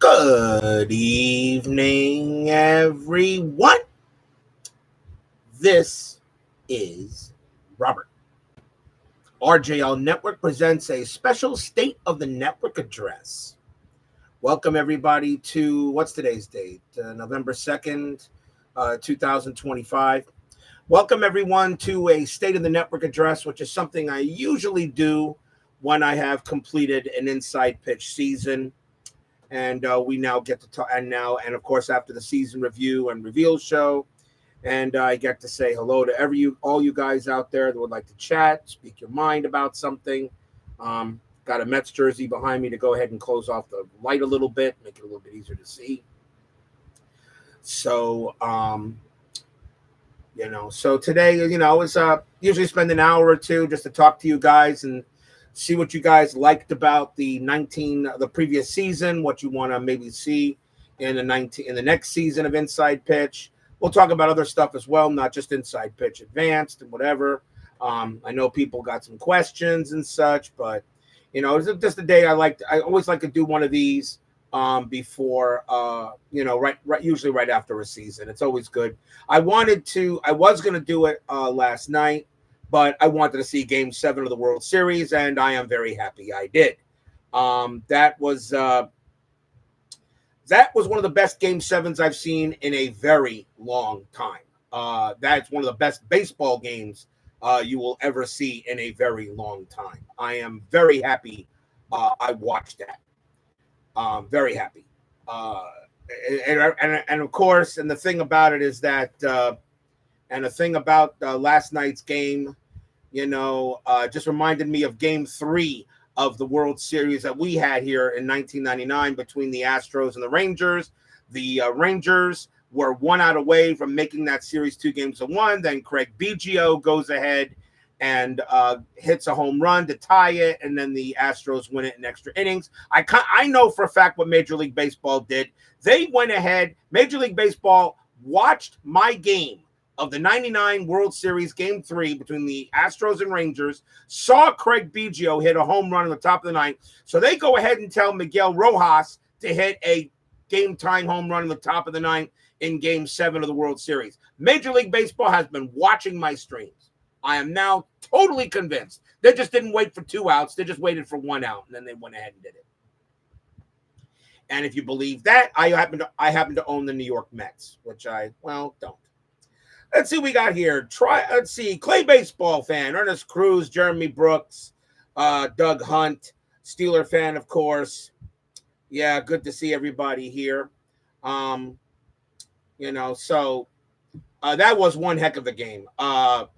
Good evening, everyone. This is Robert. RJL Network presents a special State of the Network address. Welcome, everybody, to what's today's date? November 2nd, 2025. Welcome, everyone, to a State of the Network address, which is something I usually do when I have completed an inside pitch season. And we now get to talk, and of course, after the season review and reveal show, and I get to say hello to all you guys out there that would like to chat, speak your mind about something. Got a Mets jersey behind me to go ahead and close off the light a little bit, make it a little bit easier to see. So, so today, it's usually spend an hour or two just to talk to you guys and see what you guys liked about the previous season, what you want to maybe see in the next season of Inside Pitch. We'll talk about other stuff as well, not just Inside Pitch Advanced and whatever. I know people got some questions and such, but it's just a day I always like to do one of these before usually right after a season. It's always good. I was going to do it last night, but I wanted to see Game 7 of the World Series, and I am very happy I did. That was one of the best Game 7s I've seen in a very long time. That's one of the best baseball games you will ever see in a very long time. I am very happy I watched that. Very happy. And of course, and the thing about it is that, and the thing about last night's game, just reminded me of Game 3 of the World Series that we had here in 1999 between the Astros and the Rangers. The Rangers were 1 out away from making that series 2-1. Then Craig Biggio goes ahead and hits a home run to tie it, and then the Astros win it in extra innings. I know for a fact what Major League Baseball did. They went ahead. Major League Baseball watched my game of the 99 World Series Game 3 between the Astros and Rangers, saw Craig Biggio hit a home run on the top of the ninth. So they go ahead and tell Miguel Rojas to hit a game-tying home run on the top of the ninth in Game 7 of the World Series. Major League Baseball has been watching my streams. I am now totally convinced. They just didn't wait for 2 outs. They just waited for 1 out, and then they went ahead and did it. And if you believe that, I happen to own the New York Mets, which I don't. Let's see what we got here. Let's see. Clay Baseball fan, Ernest Cruz, Jeremy Brooks, Doug Hunt, Steeler fan, of course. Yeah, good to see everybody here. So that was one heck of a game. I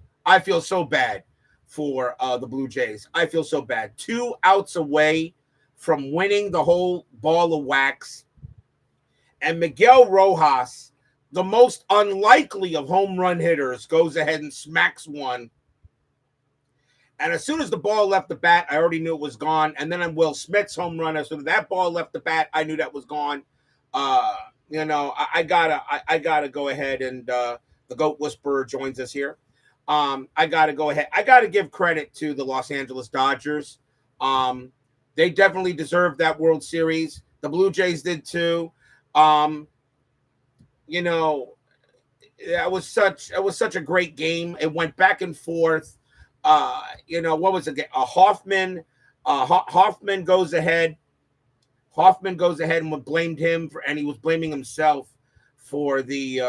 feel so bad for the Blue Jays. I feel so bad. 2 outs away from winning the whole ball of wax. And Miguel Rojas, the most unlikely of home run hitters, goes ahead and smacks one. And as soon as the ball left the bat, I already knew it was gone. And then on Will Smith's home run, as soon as that ball left the bat, I knew that was gone. I gotta go ahead and the Goat Whisperer joins us here. I gotta go ahead. I gotta give credit to the Los Angeles Dodgers. They definitely deserved that World Series. The Blue Jays did too. It was such a great game. It went back and forth. What was it? Hoffman goes ahead. Hoffman goes ahead and blamed him and he was blaming himself for giving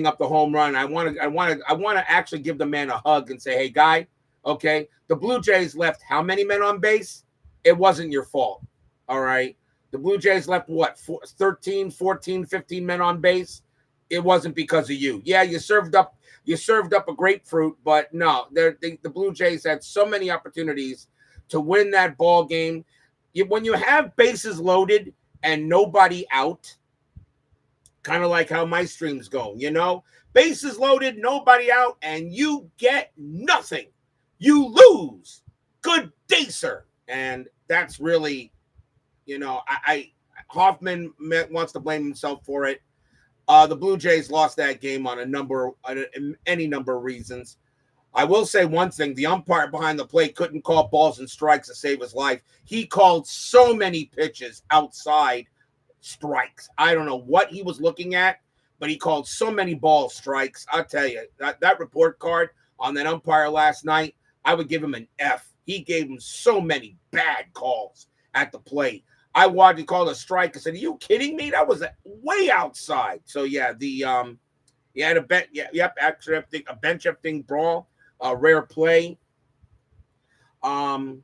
up the home run. I want to actually give the man a hug and say, hey, guy, okay, the Blue Jays left how many men on base? It wasn't your fault. All right. The Blue Jays left, 13, 14, 15 men on base? It wasn't because of you. Yeah, you served up a grapefruit, but no, the Blue Jays had so many opportunities to win that ball game. When you have bases loaded and nobody out, kind of like how my streams go, bases loaded, nobody out, and you get nothing. You lose. Good day, sir. And that's really, Hoffman wants to blame himself for it. The Blue Jays lost that game on any number of reasons. I will say one thing. The umpire behind the plate couldn't call balls and strikes to save his life. He called so many pitches outside strikes. I don't know what he was looking at, but he called so many ball strikes. I'll tell you, that report card on that umpire last night, I would give him an F. He gave him so many bad calls at the plate. I wanted to call a strike. I said, "Are you kidding me? That was way outside." So yeah, he had a bet. Yeah, yep. Actually, a bench emptying brawl, a rare play. So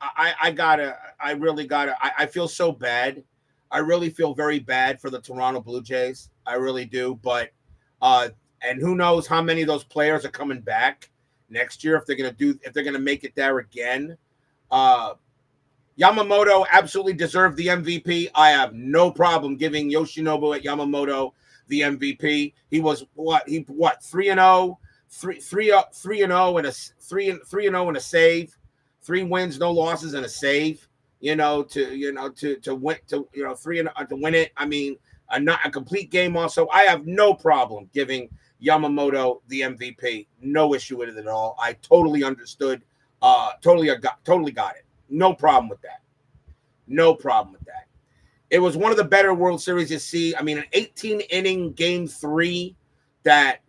I really gotta. I feel so bad. I really feel very bad for the Toronto Blue Jays. I really do. But and who knows how many of those players are coming back next year if they're gonna make it there again. Yamamoto absolutely deserved the MVP. I have no problem giving Yoshinobu at Yamamoto the MVP. He was 3-0, 3-0 and a 3-0 and a save, 3 wins, no losses and a save. To win to win it. I mean, a complete game. Also, I have no problem giving Yamamoto the MVP. No issue with it at all. I totally understood. Totally got it. No problem with that. No problem with that. It was one of the better World Series you see. I mean, an 18-inning Game 3 that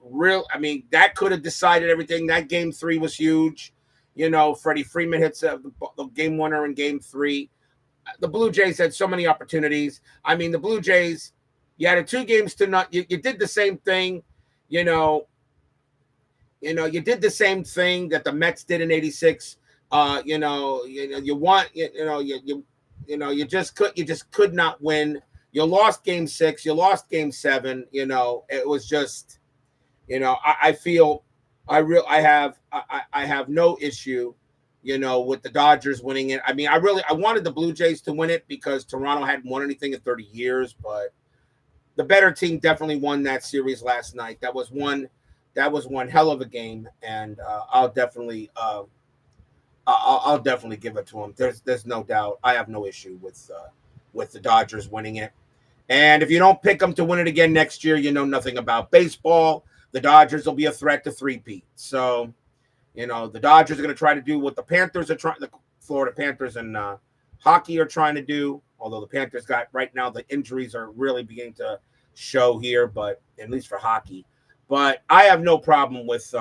could have decided everything. That Game 3 was huge. Freddie Freeman hits the game winner in Game 3. The Blue Jays had so many opportunities. I mean, the Blue Jays, you had 2 games to not. You did the same thing. You did the same thing that the Mets did in '86. You just could not win. You lost Game 6. You lost Game 7. It was just, I feel I have no issue, with the Dodgers winning it. I mean, I wanted the Blue Jays to win it because Toronto hadn't won anything in 30 years, but the better team definitely won that series last night. That was one hell of a game, and I'll definitely give it to them. There's no doubt. I have no issue with the Dodgers winning it. And if you don't pick them to win it again next year, you know nothing about baseball. The Dodgers will be a threat to three-peat. So, the Dodgers are going to try to do what the Panthers are trying. The Florida Panthers and hockey are trying to do. Although the Panthers got right now, the injuries are really beginning to show here. But at least for hockey, but I have no problem with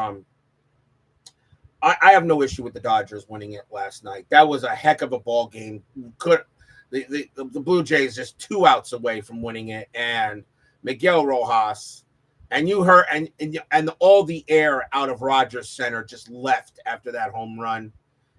I have no issue with the Dodgers winning it last night. That was a heck of a ball game. The Blue Jays just 2 outs away from winning it, and Miguel Rojas, and you heard and all the air out of Rogers Center just left after that home run.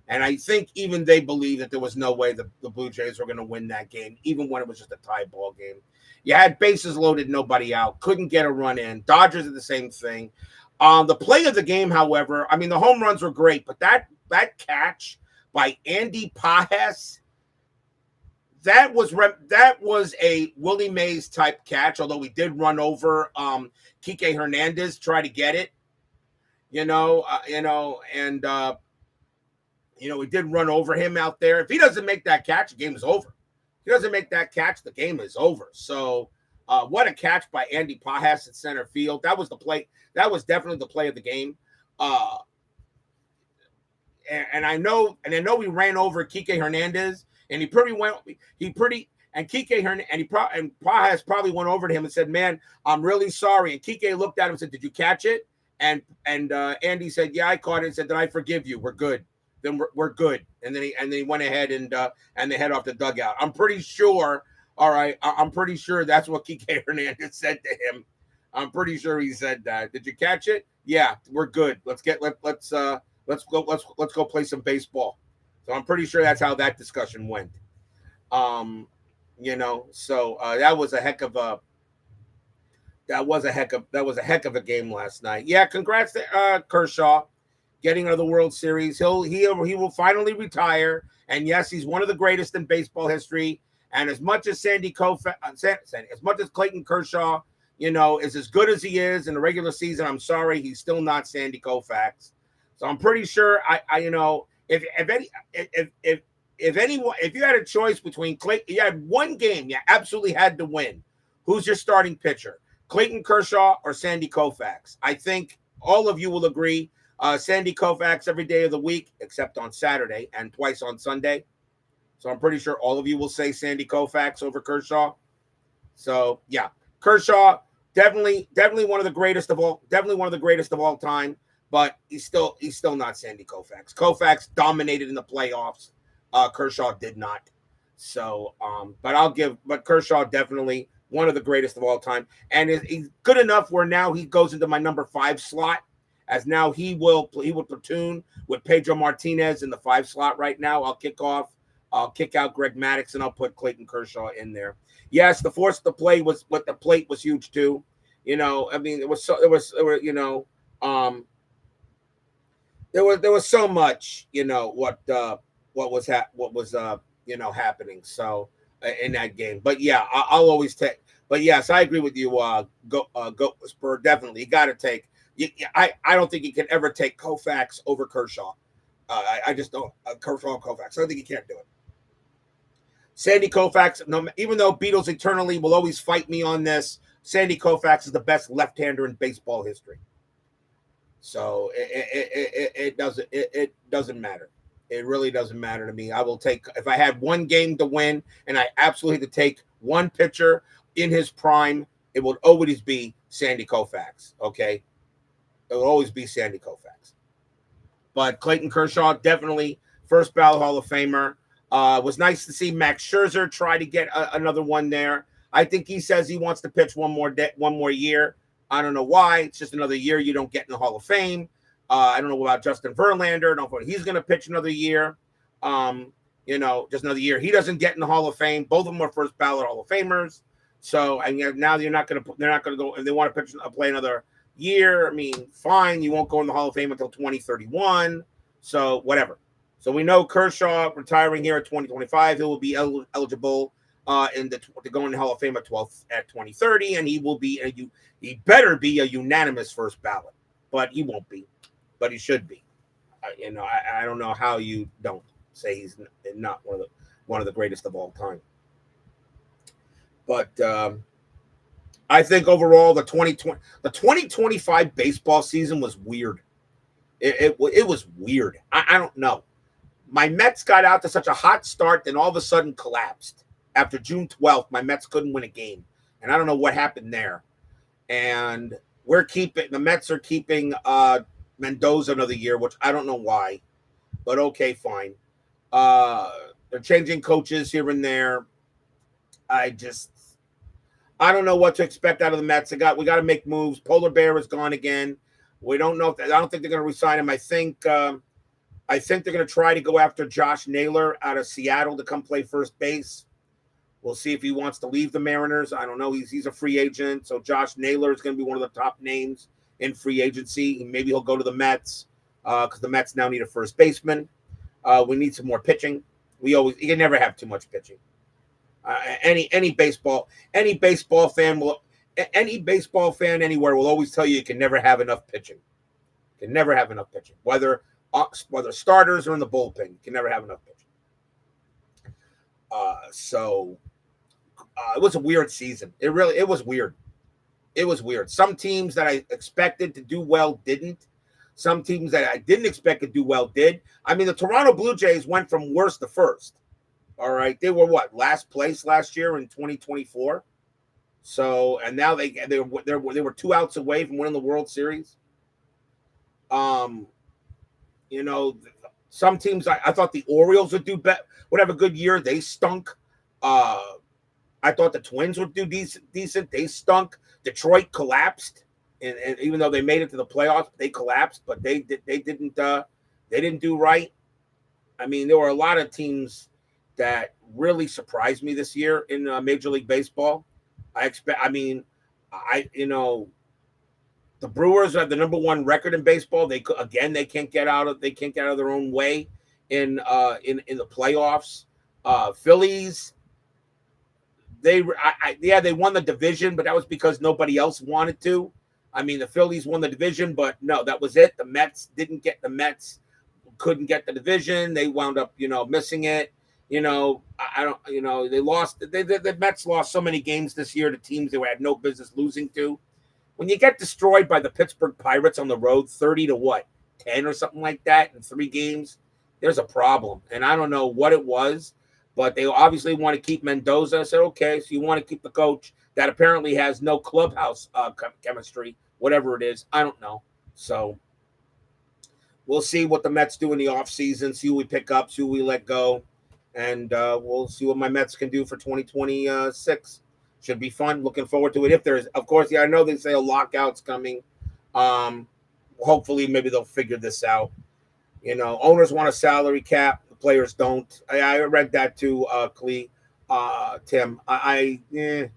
And I think even they believed that there was no way the Blue Jays were going to win that game, even when it was just a tie ball game. You had bases loaded, nobody out, couldn't get a run in. Dodgers are the same thing. The play of the game, however, I mean, the home runs were great, but that catch by Andy Pages, that was a Willie Mays type catch, although he did run over Kike Hernandez, try to get it, he did run over him out there. If he doesn't make that catch, the game is over. If he doesn't make that catch, the game is over. So what a catch by Andy Pages at center field. That was the play. That was definitely the play of the game. And I know we ran over Kike Hernandez, and Pages probably went over to him and said, "Man, I'm really sorry." And Kike looked at him and said, "Did you catch it?" And Andy said, "Yeah, I caught it." And said, "Then I forgive you. We're good. Then we're good." And then he went ahead and they head off the dugout. I'm pretty sure. All right, I'm pretty sure that's what Kike Hernandez said to him. I'm pretty sure he said that. "Did you catch it?" "Yeah, we're good. Let's go play some baseball." So I'm pretty sure that's how that discussion went. So that was a heck of a game last night. Yeah, congrats to Kershaw getting out of the World Series. He will finally retire, and yes, he's one of the greatest in baseball history. And as much as as much as Clayton Kershaw, is as good as he is in the regular season, I'm sorry, he's still not Sandy Koufax. So I'm pretty sure if you had a choice between Clayton, you had one game you absolutely had to win. Who's your starting pitcher? Clayton Kershaw or Sandy Koufax? I think all of you will agree. Sandy Koufax every day of the week, except on Saturday and twice on Sunday. So I'm pretty sure all of you will say Sandy Koufax over Kershaw. So yeah, Kershaw definitely one of the greatest of all time. But he's still not Sandy Koufax. Koufax dominated in the playoffs. Kershaw did not. So, but Kershaw definitely one of the greatest of all time, and he's good enough where now he goes into my number 5 slot. As now he will platoon with Pedro Martinez in the 5 slot right now. I'll kick out Greg Maddux, and I'll put Clayton Kershaw in there. Yes, the force of the play was what the plate was huge too. You know, I mean, there was so much, what was happening. So in that game, but yeah, I'll always take. But yes, I agree with you. Go Spur, definitely. You got to take. I don't think you can ever take Koufax over Kershaw. I just don't. Kershaw and Koufax. I don't think you can't do it. Sandy Koufax, even though Beatles eternally will always fight me on this, Sandy Koufax is the best left-hander in baseball history. So it doesn't matter. It really doesn't matter to me. I will take, if I had one game to win and I absolutely had to take one pitcher in his prime, it would always be Sandy Koufax. Okay, it will always be Sandy Koufax. But Clayton Kershaw, definitely first ballot Hall of Famer. Was nice to see Max Scherzer try to get another one there. I think he says he wants to pitch one more year. I don't know why. It's just another year you don't get in the Hall of Fame. I don't know about Justin Verlander. I don't know if he's going to pitch another year. Just another year. He doesn't get in the Hall of Fame. Both of them are first ballot Hall of Famers. So, and now they're not going to go. If they want to play another year, I mean, fine. You won't go in the Hall of Fame until 2031. So, whatever. So we know Kershaw retiring here at 2025. He will be eligible to go in the Hall of Fame at 2030, and he will be he better be a unanimous first ballot, but he won't be, but he should be. I don't know how you don't say he's not one of the greatest of all time. But I think overall the 2025 baseball season was weird. It was weird. I don't know. My Mets got out to such a hot start, then all of a sudden collapsed. After June 12th, my Mets couldn't win a game. And I don't know what happened there. And the Mets are keeping Mendoza another year, which I don't know why. But okay, fine. They're changing coaches here and there. I don't know what to expect out of the Mets. We got to make moves. Polar Bear is gone again. We don't know I don't think they're going to resign him. I think they're going to try to go after Josh Naylor out of Seattle to come play first base. We'll see if he wants to leave the Mariners. I don't know. He's a free agent, so Josh Naylor is going to be one of the top names in free agency. Maybe he'll go to the Mets because the Mets now need a first baseman. We need some more pitching. You can never have too much pitching. Any baseball fan anywhere will always tell you can never have enough pitching. You can never have enough pitching, whether starters or in the bullpen. You can never have enough pitching. It was a weird season. It was weird. It was weird. Some teams that I expected to do well didn't. Some teams that I didn't expect to do well did. I mean, the Toronto Blue Jays went from worst to first. All right, they were last place last year in 2024. So, and now they were 2 outs away from winning the World Series. Some teams I thought the Orioles would would have a good year. They stunk. I thought the Twins would do decent. They stunk. Detroit collapsed, and even though they made it to the playoffs, they collapsed. But they didn't do right. I mean, there were a lot of teams that really surprised me this year in Major League Baseball. The Brewers have the number 1 record in baseball. They can't get out of their own way in the playoffs. Phillies, they won the division, but that was because nobody else wanted to. I mean, the Phillies won the division, but no, that was it. The Mets couldn't get the division. They wound up, missing it. They lost. The Mets lost so many games this year to teams they had no business losing to. when you get destroyed by the Pittsburgh Pirates on the road, 30 to what, 10 or something like that in 3 games, there's a problem. And I don't know what it was, but they obviously want to keep Mendoza. I said, okay, so you want to keep the coach that apparently has no clubhouse chemistry, whatever it is. I don't know. So we'll see what the Mets do in the offseason, see who we pick up, see who we let go, and we'll see what my Mets can do for 2026. Should be fun. Looking forward to it. If there's, of course, I know they say a lockout's coming. Hopefully, maybe they'll figure this out. Owners want a salary cap. The players don't. I read that too, Tim. The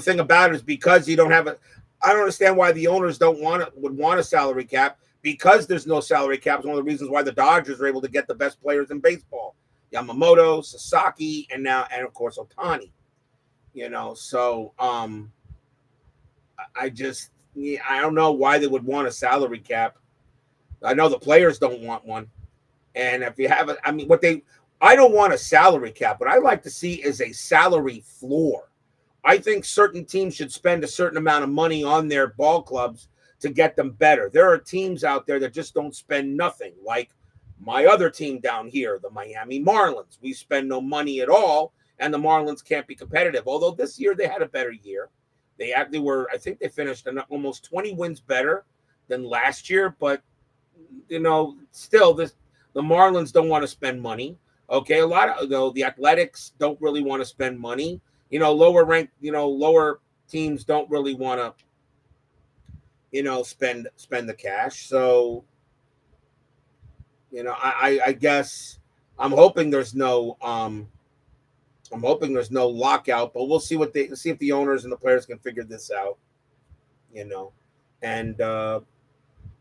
thing about it is because you don't have I don't understand why the owners would want a salary cap, because there's no salary cap. It's one of the reasons why the Dodgers are able to get the best players in baseball. Yamamoto, Sasaki, and of course Ohtani. So I don't know why they would want a salary cap. I know the players don't want one. And if you have I don't want a salary cap. What I'd like to see is a salary floor. I think certain teams should spend a certain amount of money on their ball clubs to get them better. There are teams out there that just don't spend nothing, like my other team down here, the Miami Marlins. We spend no money at all, and the Marlins can't be competitive. Although this year they had a better year. They think they finished almost 20 wins better than last year, but still the Marlins don't want to spend money. Okay, a lot of the Athletics don't really want to spend money. Lower ranked, lower teams don't really want to, spend the cash. So, I guess I'm hoping there's no lockout, but we'll see see if the owners and the players can figure this out. And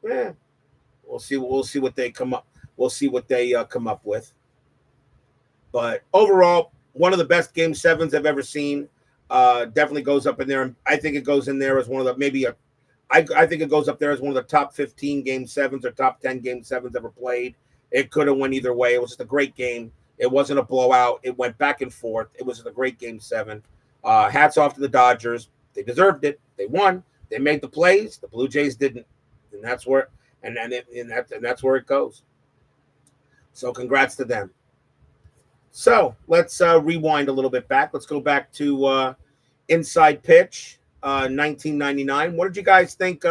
we'll see what they come up. We'll see what they come up with. But overall, one of the best Game 7s I've ever seen. Definitely goes up in there. And I think it goes in there as one of the I think it goes up there as one of the top 15 Game 7s or top 10 Game 7s ever played. It could have went either way. It was just a great game. It wasn't a blowout. It went back and forth. It was a great Game 7. Hats off to the Dodgers. They deserved it. They won. They made the plays. The Blue Jays didn't, and that's where that's where it goes. So congrats to them. So let's rewind a little bit back. Let's go back to Inside Pitch, 1999. What did you guys think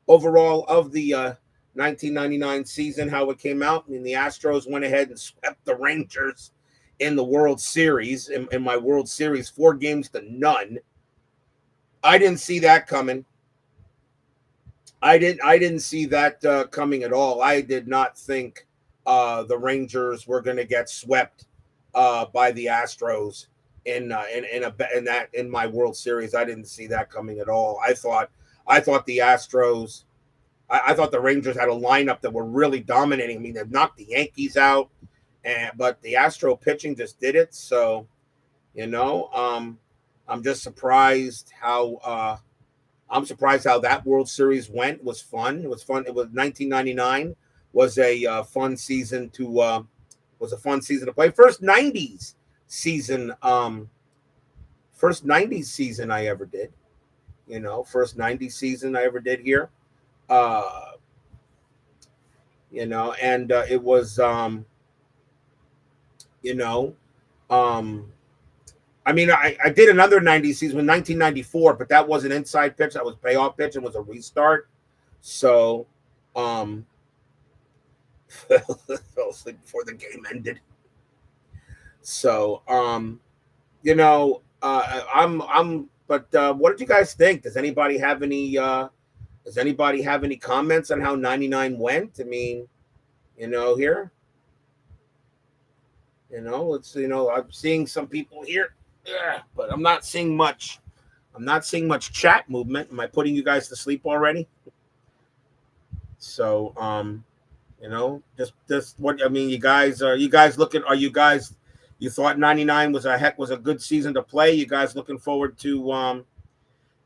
overall of the 1999 season, how it came out? I mean, the Astros went ahead and swept the Rangers in the World Series, in my World Series, 4-0. I didn't see that coming. I didn't see that coming at all. I did not think the Rangers were going to get swept by the Astros in my World Series. I didn't see that coming at all. I thought the Astros, I thought the Rangers had a lineup that were really dominating. I mean, they knocked the Yankees out, but the Astro pitching just did it. So, I'm just surprised how that World Series went. It was fun. It was 1999 was a fun season to play. First 90s season I ever did. First 90s season I ever did here. And it was I did another 90s season in 1994, but that wasn't Inside Pitch. That was Payoff Pitch. It was a restart. So fell asleep before the game ended. So but what did you guys think? Does anybody have any comments on how 99 went? I mean, here. I'm seeing some people here. But I'm not seeing much. I'm not seeing much chat movement. Am I putting you guys to sleep already? So, just what I mean. You guys looking? Are you guys? You thought 99 was a good season to play? You guys looking forward to?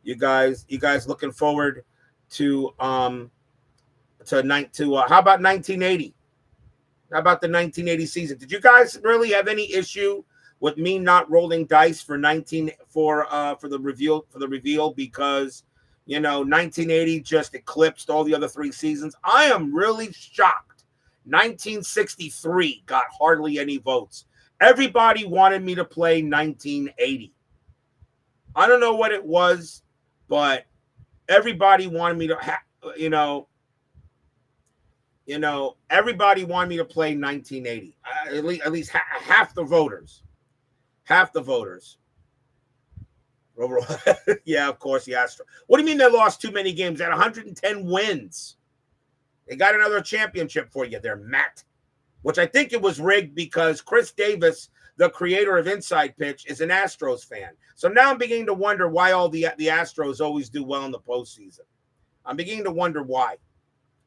You guys looking forward to how about 1980? How about the 1980 season? Did you guys really have any issue with me not rolling dice for the reveal because 1980 just eclipsed all the other 3 seasons. I am really shocked. 1963 got hardly any votes. Everybody wanted me to play 1980. I don't know what it was, but everybody wanted me to everybody wanted me to play 1980. At least half the voters. Overall, yeah, of course, the Astros. What do you mean they lost too many games? They had 110 wins. They got another championship for you there, Matt. Which I think it was rigged because Chris Davis, the creator of Inside Pitch, is an Astros fan. So now I'm beginning to wonder why all the Astros always do well in the postseason. I'm beginning to wonder why.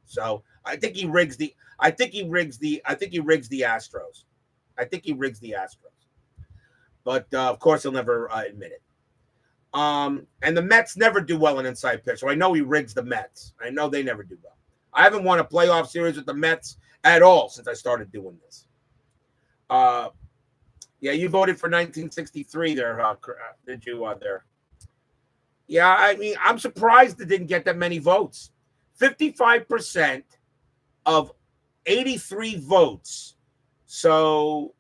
So I think he rigs the Astros. But of course he'll never admit it. And the Mets never do well in Inside Pitch. So I know he rigs the Mets. I know they never do well. I haven't won a playoff series with the Mets at all since I started doing this. Yeah, you voted for 1963 there, did you there? Yeah, I mean, I'm surprised it didn't get that many votes. 55% of 83 votes. So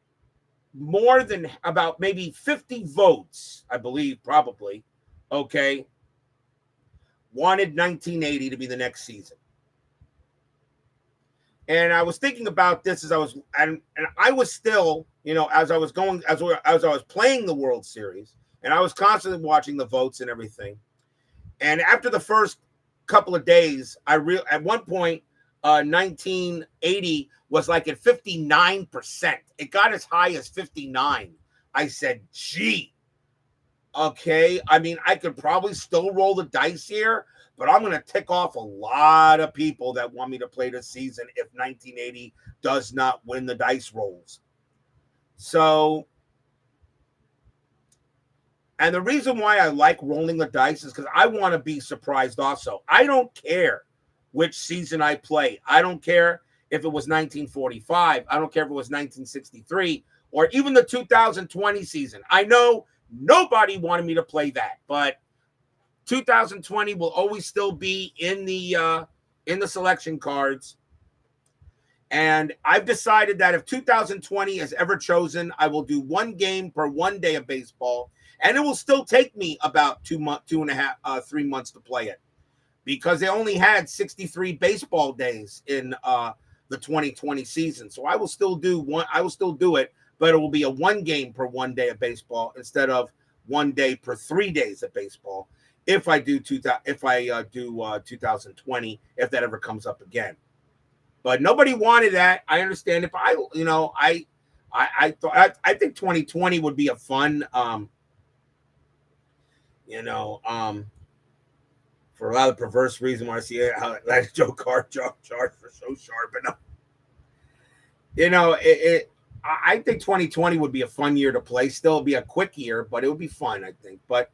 more than about maybe 50 votes, I believe, probably, okay, wanted 1980 to be the next season. And I was thinking about this as I was, and I was still, as I was playing the World Series, and I was constantly watching the votes and everything. And after the first couple of days, at one point, 1980 was like at 59%. It got as high as 59. I said, gee, okay. I mean, I could probably still roll the dice here, but I'm going to tick off a lot of people that want me to play this season if 1980 does not win the dice rolls. So, and the reason why I like rolling the dice is because I want to be surprised also. I don't care which season I play. I don't care if it was 1945. I don't care if it was 1963 or even the 2020 season. I know nobody wanted me to play that, but 2020 will always still be in the selection cards. And I've decided that if 2020 is ever chosen, I will do 1 game per 1 day of baseball. And it will still take me about 3 months to play it because they only had 63 baseball days in the 2020 season. So I will still do it, but it will be a 1 game per 1 day of baseball instead of 1 day per 3 days of baseball. If I do 2020, if that ever comes up again. But nobody wanted that. I understand. If I think 2020 would be a fun, for a lot of perverse reason why I see how that Joe Card charge for so sharp enough. I think 2020 would be a fun year to play. Still be a quick year, but it would be fun, I think. But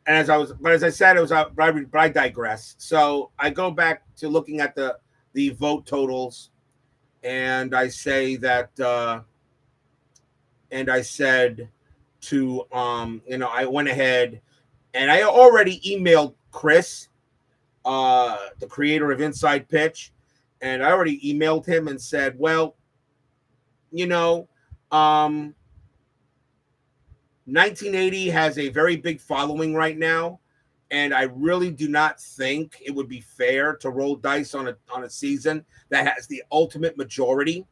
as I said, I digress. So I go back to looking at the vote totals, and I say that, and I said to, I went ahead and I already emailed Chris, the creator of Inside Pitch, and I already emailed him and said, well, 1980 has a very big following right now, and I really do not think it would be fair to roll dice on a season that has the ultimate majority.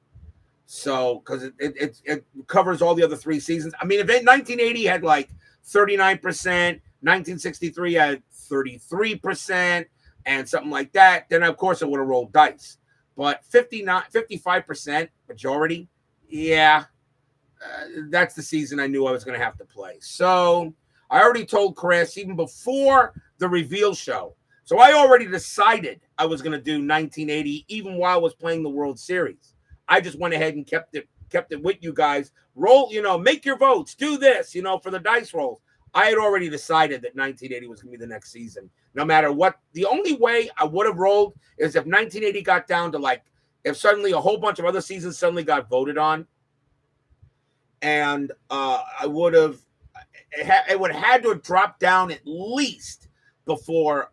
So, because it covers all the other 3 seasons. I mean, if 1980 had like 39%, 1963 had 33%, and something like that, then of course it would have rolled dice. But 55% majority, yeah. That's the season I knew I was going to have to play. So I already told Chris even before the reveal show. So I already decided I was going to do 1980 even while I was playing the World Series. I just went ahead and kept it with you guys. Roll, make your votes. Do this, for the dice rolls. I had already decided that 1980 was going to be the next season. No matter what. The only way I would have rolled is if 1980 got down to if suddenly a whole bunch of other seasons suddenly got voted on. and I would have it would have had to have dropped down at least before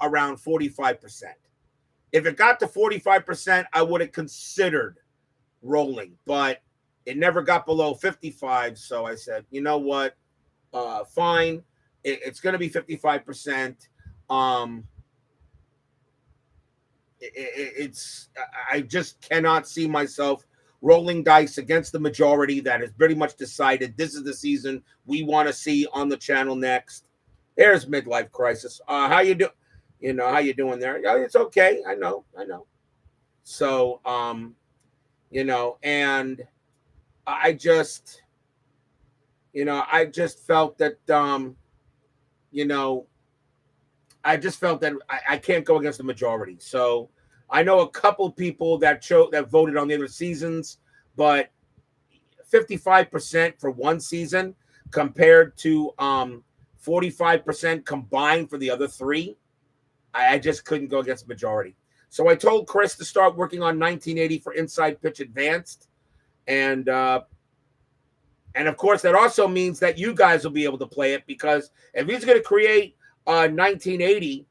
around 45%. If it got to 45%, I would have considered rolling, but it never got below 55. So I said, you know what? Fine. It's going to be 55%. It's I just cannot see myself rolling dice against the majority that has pretty much decided this is the season we want to see on the channel next. There's midlife crisis. How you do? You know, how you doing there? Yeah, it's okay. I know. So, you know, and I just, I just felt that, you know, I just felt that I can't go against the majority. So I know a couple people that voted on the other seasons, but 55% for one season compared to 45% combined for the other three, I just couldn't go against the majority. So I told Chris to start working on 1980 for Inside Pitch Advanced, and of course that also means that you guys will be able to play it, because if he's going to create 1980,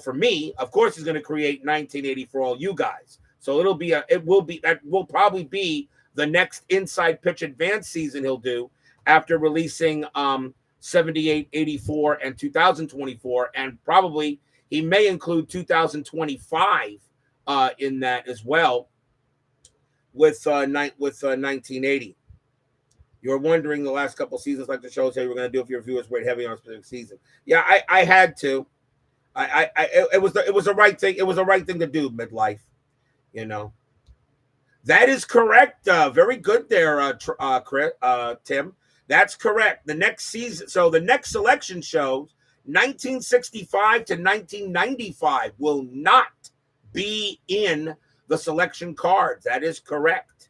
for me, of course he's going to create 1980 for all you guys. So that will probably be the next Inside Pitch Advanced season he'll do after releasing 78, 84, and 2024, and probably he may include 2025 in that as well with 1980. You're wondering the last couple seasons, like the shows, hey, we're going to do if your viewers weighed heavy on a specific season. Yeah, I had to. It was the right thing. It was the right thing to do. Midlife, That is correct. Very good there, Chris, Tim. That's correct. The next season, so the next selection shows 1965 to 1995 will not be in the selection cards. That is correct.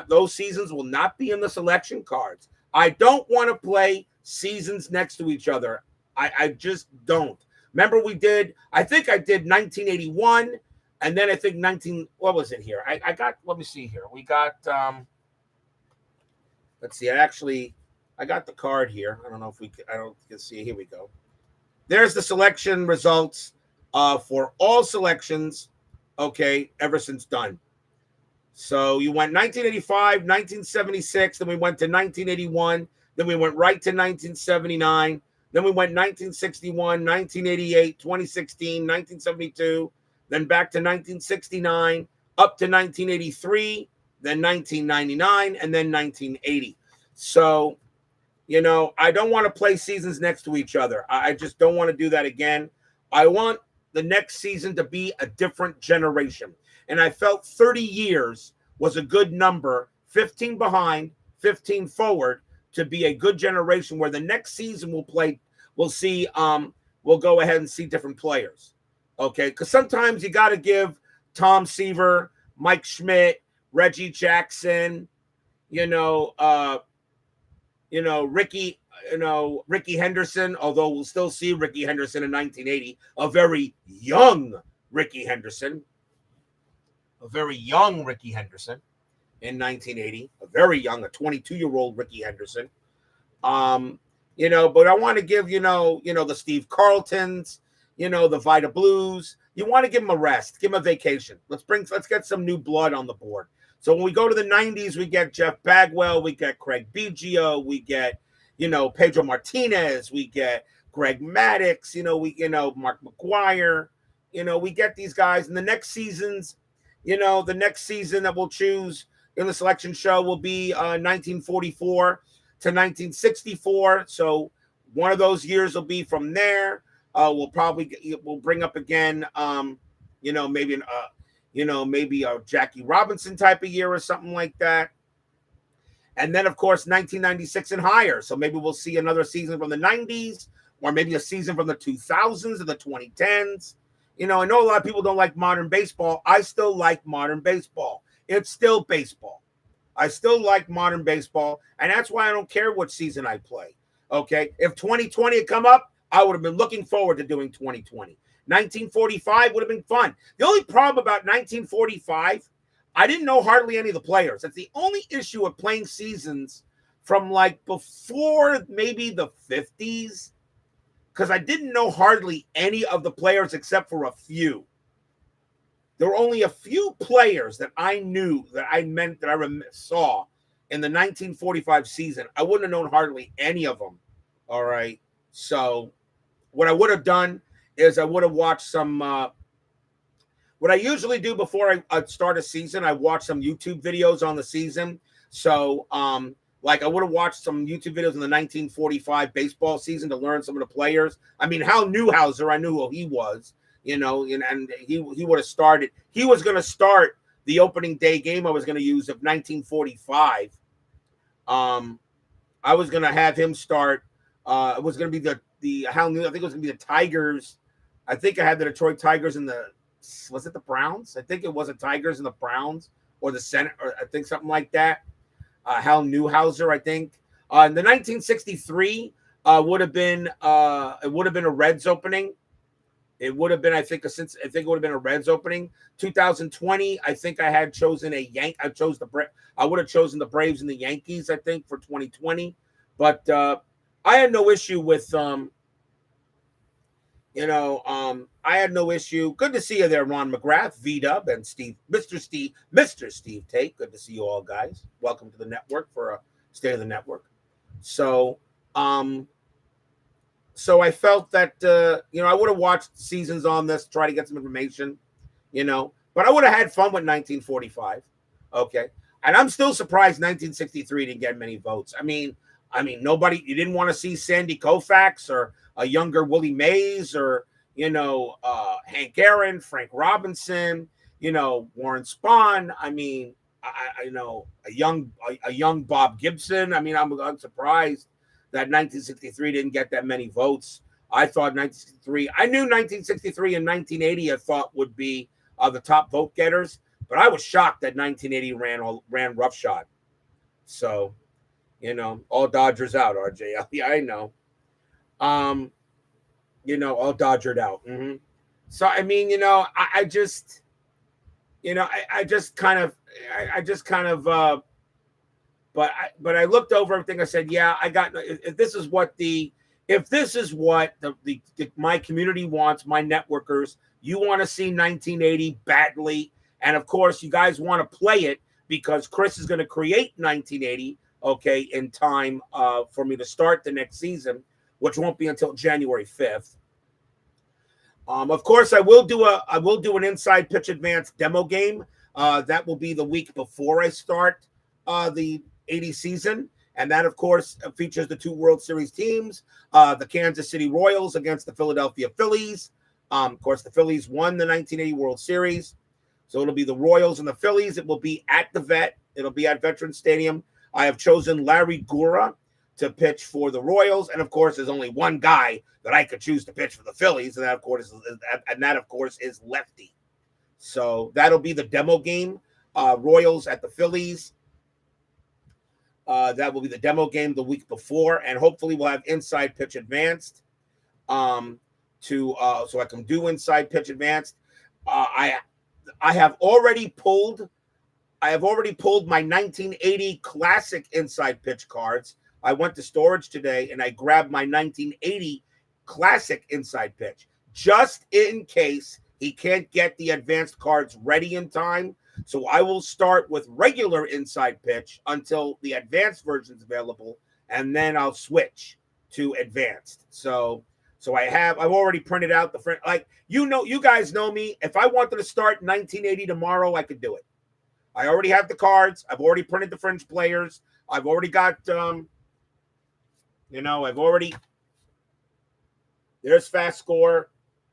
Those seasons will not be in the selection cards. I don't want to play seasons next to each other. I just don't. Remember I think I did 1981, and then I think what was it here? Let me see here. We got, let's see, I got the card here. I don't know if I don't can see it. Here we go. There's the selection results for all selections, okay, ever since done. So you went 1985, 1976, then we went to 1981, then we went right to 1979, then we went 1961, 1988, 2016, 1972, then back to 1969, up to 1983, then 1999, and then 1980. So, I don't want to play seasons next to each other. I just don't want to do that again. I want the next season to be a different generation. And I felt 30 years was a good number, 15 behind, 15 forward, to be a good generation where the next season we'll go ahead and see different players. Okay, because sometimes you got to give Tom Seaver, Mike Schmidt, Reggie Jackson, Ricky Henderson, although we'll still see Ricky Henderson in 1980, a very young Ricky Henderson in 1980, a very young, a 22-year-old Ricky Henderson. But I want to give, the Steve Carltons, the Vita Blues. You want to give them a rest, give them a vacation. Let's get some new blood on the board. So when we go to the 90s, we get Jeff Bagwell, we get Craig Biggio, we get, Pedro Martinez, we get Greg Maddux, Mark McGuire, we get these guys. And the next season that we'll choose in the selection show will be 1944 to 1964. So one of those years will be from there. We'll bring up again, maybe a Jackie Robinson type of year or something like that. And then, of course, 1996 and higher. So maybe we'll see another season from the 90s, or maybe a season from the 2000s or the 2010s. I know a lot of people don't like modern baseball. I still like modern baseball. It's still baseball. I still like modern baseball, and that's why I don't care what season I play. Okay? If 2020 had come up, I would have been looking forward to doing 2020. 1945 would have been fun. The only problem about 1945, I didn't know hardly any of the players. That's the only issue of playing seasons from like before maybe the 50s, because I didn't know hardly any of the players except for a few. There were only a few players that I knew that I saw in the 1945 season. I wouldn't have known hardly any of them. All right. So what I would have done is I would have watched some. What I usually do before I start a season, I watch some YouTube videos on the season. So, like I would have watched some YouTube videos in the 1945 baseball season to learn some of the players. I mean, Hal Newhouser, I knew who he was, and he would have started. He was going to start the opening day game I was going to use of 1945. I was going to have him start. It was going to be the Hal New. I think it was going to be the Tigers. I think I had the Detroit Tigers and was it the Browns? I think it was the Tigers and the Browns or the Senate, or I think something like that. Hal Newhouser, I think. In the 1963 would have been it would have been a Reds opening. It would have been, I think it would have been a Reds opening. 2020, I think I had chosen I would have chosen the Braves and the Yankees, I think, for 2020. But I had no issue with I had no issue. Good to see you there, Ron McGrath, V-Dub, and Mr. Steve Tate. Good to see you all, guys. Welcome to the network for a State of the Network. So, so I felt that I would have watched seasons on this, try to get some information, but I would have had fun with 1945. Okay, and I'm still surprised 1963 didn't get many votes. I mean, nobody. You didn't want to see Sandy Koufax or a younger Willie Mays or Hank Aaron, Frank Robinson, Warren Spahn. I mean, I know a young Bob Gibson. I mean, I'm surprised that 1963 didn't get that many votes. I thought 1963. I knew 1963 and 1980 I thought would be the top vote getters, but I was shocked that 1980 ran roughshod. So, all Dodgers out, RJL. Yeah, I know. All Dodgered out. Mm-hmm. So I mean, I just kind of but I looked over everything. I said, yeah, I got. If this is what my community wants, my networkers, you want to see 1980 badly, and of course, you guys want to play it because Chris is going to create 1980. Okay, in time for me to start the next season, which won't be until January 5th. Of course, I will do an inside pitch advanced demo game. That will be the week before I start the 80 season, and that of course features the two World Series teams, the Kansas City Royals against the Philadelphia Phillies. Of course, the Phillies won the 1980 World Series, so it'll be the Royals and the Phillies. It will be at the Vet. It'll be at Veterans Stadium. I have chosen Larry Gura to pitch for the Royals, and of course, there's only one guy that I could choose to pitch for the Phillies, and that of course is lefty. So that'll be the demo game. Royals at the Phillies. That will be the demo game the week before, and hopefully we'll have inside pitch advanced. So I can do inside pitch advanced. I have already pulled my 1980 classic inside pitch cards. I went to storage today and I grabbed my 1980 classic inside pitch just in case he can't get the advanced cards ready in time. So I will start with regular inside pitch until the advanced version is available, and then I'll switch to advanced. So I've already printed out the front. Like, you guys know me. If I wanted to start 1980 tomorrow, I could do it. I already have the cards. I've already printed the fringe players. I've already got, there's FastScore.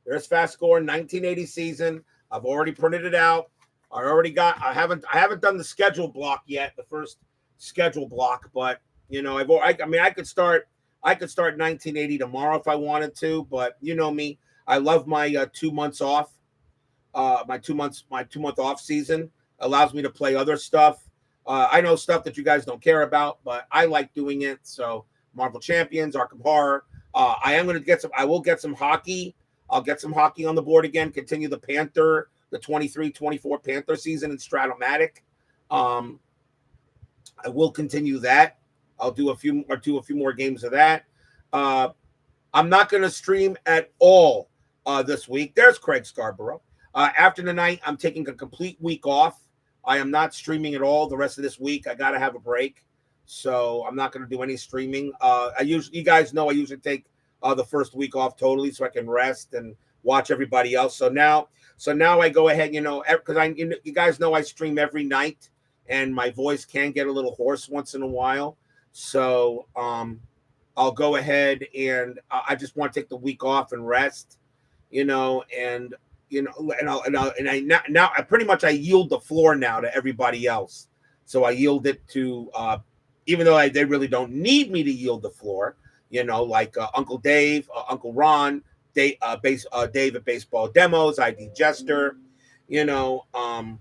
There's FastScore 1980 season. I've already printed it out. I haven't done the schedule block yet, the first schedule block, but I could start 1980 tomorrow if I wanted to, but you know me, I love my 2 months off. My 2 month off season allows me to play other stuff. I know stuff that you guys don't care about, but I like doing it. So Marvel Champions, Arkham Horror. I will get some hockey. I'll get some hockey on the board again. Continue the Panther the 23-24 Panther season in Stratomatic. I will continue that. I'll do a few more games of that. I'm not going to stream at all this week. There's Craig Scarborough. After tonight, I'm taking a complete week off. I am not streaming at all the rest of this week. I got to have a break. So I'm not going to do any streaming. You guys know I usually take the first week off totally so I can rest and watch everybody else. So now I go ahead, because you guys know I stream every night and my voice can get a little hoarse once in a while. So I'll go ahead and I just want to take the week off and rest, and I pretty much I yield the floor now to everybody else. So I yield it to, even though they really don't need me to yield the floor, like Uncle Dave, Uncle Ron, Dave at Baseball Demos, ID Jester, I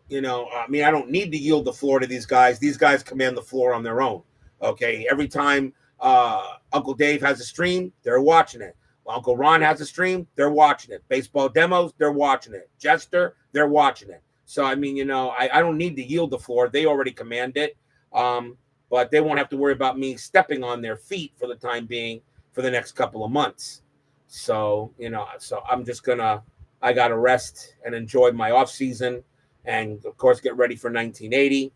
don't need to yield the floor to these guys. These guys command the floor on their own. Okay. Every time Uncle Dave has a stream, they're watching it. Uncle Ron has a stream, they're watching it. Baseball Demos, they're watching it. Jester, they're watching it. So, I don't need to yield the floor. They already command it. But they won't have to worry about me stepping on their feet for the time being for the next couple of months. So, so I'm just I got to rest and enjoy my off season. And of course, get ready for 1980.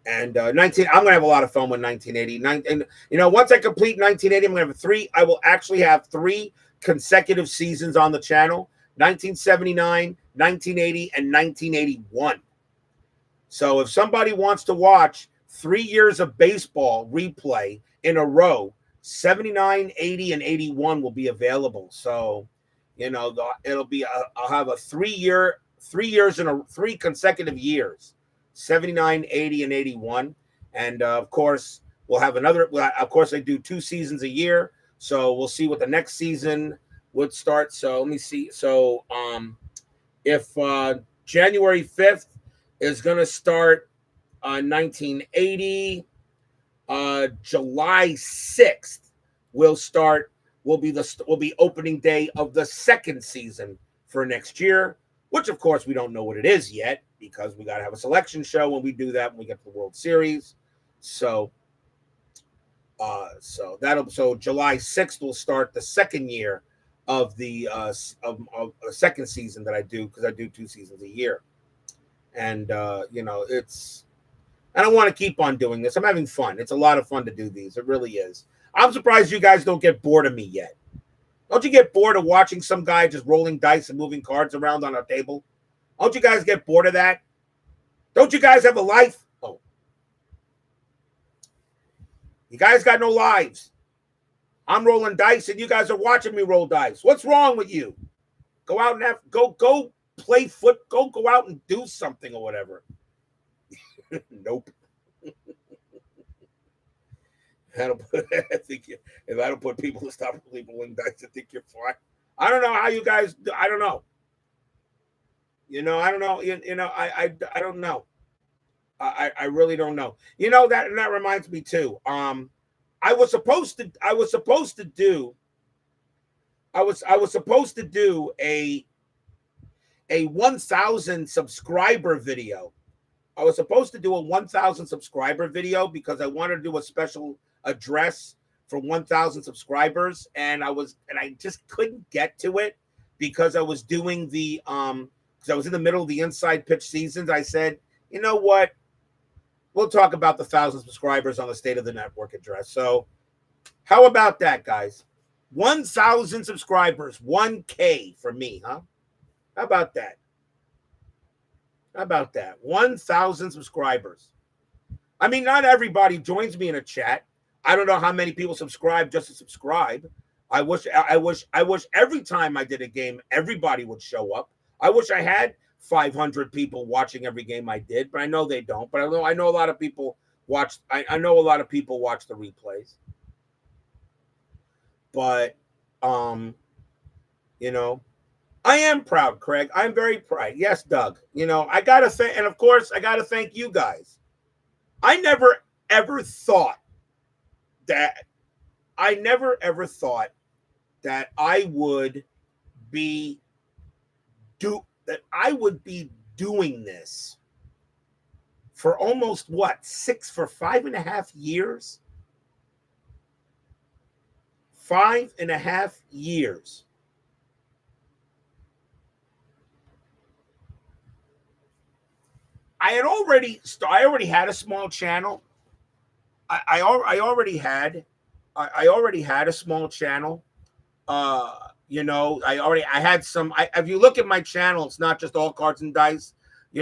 And I'm going to have a lot of fun with 1980. And once I complete 1980, I'm going to have I will actually have 3 consecutive seasons on the channel: 1979, 1980, and 1981. So if somebody wants to watch 3 years of baseball replay in a row, 79, 80, and 81 will be available. So, it'll be I'll have a 3 consecutive years, 79, 80, and 81. And of course, we'll have another. Of course, I do 2 seasons a year. So we'll see what the next season would start. So let me see. So if January 5th is going to start 1980, July 6th will be opening day of the 2nd season for next year, which of course we don't know what it is yet because we got to have a selection show when we do that when we get to the World Series. So July 6th will start the 2nd year of the of a 2nd season that I do, because I do 2 seasons a year. And I don't want to keep on doing this. I'm having fun. It's a lot of fun to do these. It really is. I'm surprised you guys don't get bored of me yet. Don't you get bored of watching some guy just rolling dice and moving cards around on a table? Don't you guys get bored of that? Don't you guys have a life? Oh. You guys got no lives. I'm rolling dice and you guys are watching me roll dice. What's wrong with you? Go out and go play go out and do something or whatever. Nope. I think if I don't put people to stop rolling dice, I think you're fine. I don't know how you guys. I don't know. I don't know. I don't know. I really don't know. That reminds me too. I was supposed to do a 1,000 subscriber video. I was supposed to do a 1,000 subscriber video because I wanted to do a special address for 1,000 subscribers, and I just couldn't get to it because I was doing because I was in the middle of the inside pitch seasons. I said, you know what? We'll talk about the 1,000 subscribers on the State of the Network address. So how about that, guys? 1,000 subscribers, 1K for me, huh? How about that? 1,000 subscribers. I mean, not everybody joins me in a chat. I don't know how many people subscribe just to subscribe. I wish every time I did a game, everybody would show up. I wish I had 500 people watching every game I did, but I know they don't. But I know a lot of people watch. I know a lot of people watch the replays. But, I am proud, Craig. I'm very proud. Yes, Doug. I got to thank, and of course, I got to thank you guys. I never, ever thought that I would be doing this for almost 5.5 years. 5.5 years. I already had a small channel. I already had a small channel. I had some. If you look at my channel, it's not just all cards and dice. I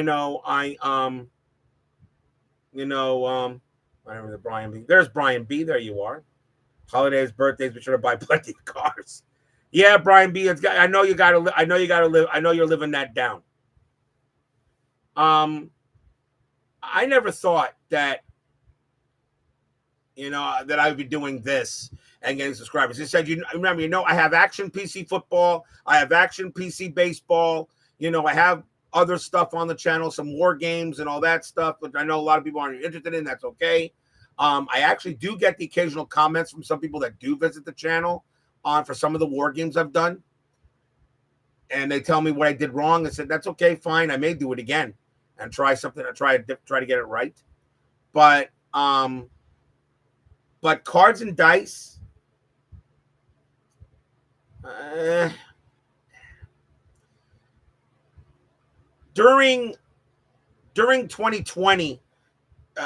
remember Brian B. There's Brian B. There you are. Holidays, birthdays, be sure to buy plenty of cars. Yeah, Brian B. I know you gotta live. I know you're living that down. I never thought that that I would be doing this and getting subscribers. He said, remember, I have Action PC Football, I have Action PC Baseball, I have other stuff on the channel, some war games and all that stuff, which I know a lot of people aren't interested in. That's okay. I actually do get the occasional comments from some people that do visit the channel for some of the war games I've done. And they tell me what I did wrong. I said, that's okay, fine. I may do it again and try something. Try to get it right. But cards and dice, during 2020,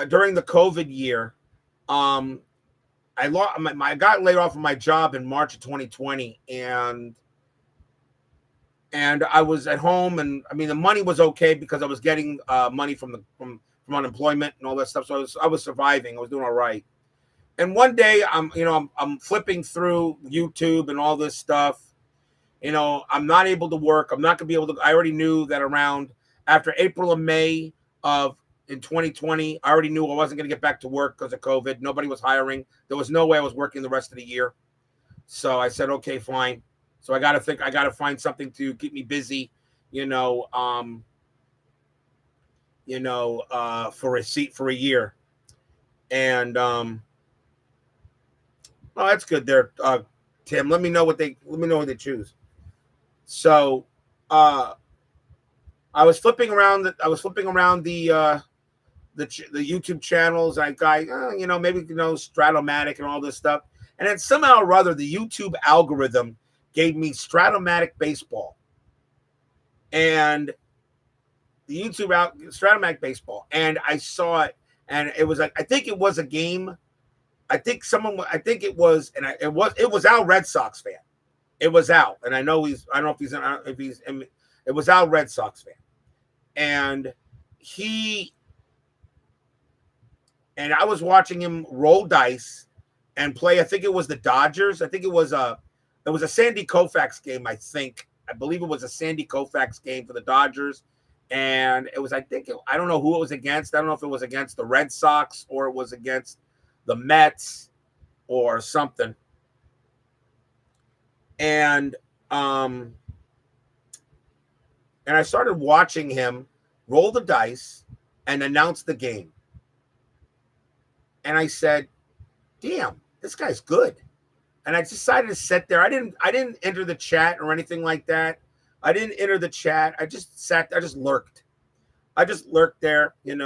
during the COVID year, I got laid off from my job in March of 2020, and I was at home, and I mean the money was okay because I was getting money from unemployment and all that stuff. So I was surviving. I was doing all right. And one day I'm flipping through YouTube and all this stuff. I'm not able to work. I'm not gonna be able to. I already knew that around after April and May in 2020, I already knew I wasn't going to get back to work because of COVID. Nobody was hiring. There was no way I was working the rest of the year. So I said, okay, fine. So I got to find something to keep me busy, for a year. And, that's good there, Tim. Let me know what they choose. So, I was flipping around the YouTube channels. I got, maybe Stratomatic and all this stuff. And then somehow or other, the YouTube algorithm gave me Stratomatic Baseball. And the Stratomatic Baseball. And I saw it, and it was like, I think it was a game. It was Al Red Sox fan. It was Al. And I know it was Al Red Sox fan. And I was watching him roll dice and play. I think it was the Dodgers. I think it was a Sandy Koufax game. I believe it was a Sandy Koufax game for the Dodgers. And it was, I don't know who it was against. I don't know if it was against the Red Sox or it was against the Mets or something. And I started watching him roll the dice and announce the game. And I said, damn, this guy's good. And I decided to sit there. I didn't enter the chat or anything like that. I didn't enter the chat. I just sat there. I just lurked. there, and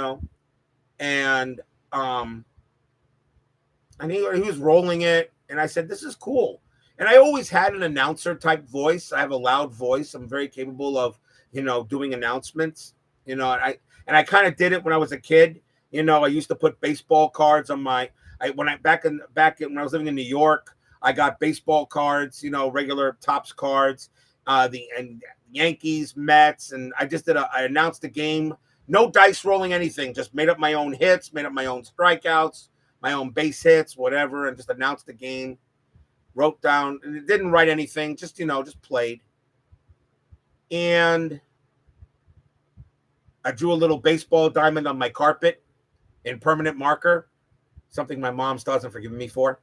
he was rolling it. And I said, this is cool. And I always had an announcer type voice. I have a loud voice. I'm very capable of, doing announcements, and I kind of did it when I was a kid. I used to put baseball cards on when I was living in New York, I got baseball cards, regular Topps cards, and Yankees, Mets, and I announced the game, no dice rolling anything, just made up my own hits, made up my own strikeouts, my own base hits, whatever, and just announced the game, wrote down, and didn't write anything, just played. And I drew a little baseball diamond on my carpet in permanent marker, something my mom still hasn't forgiven me for,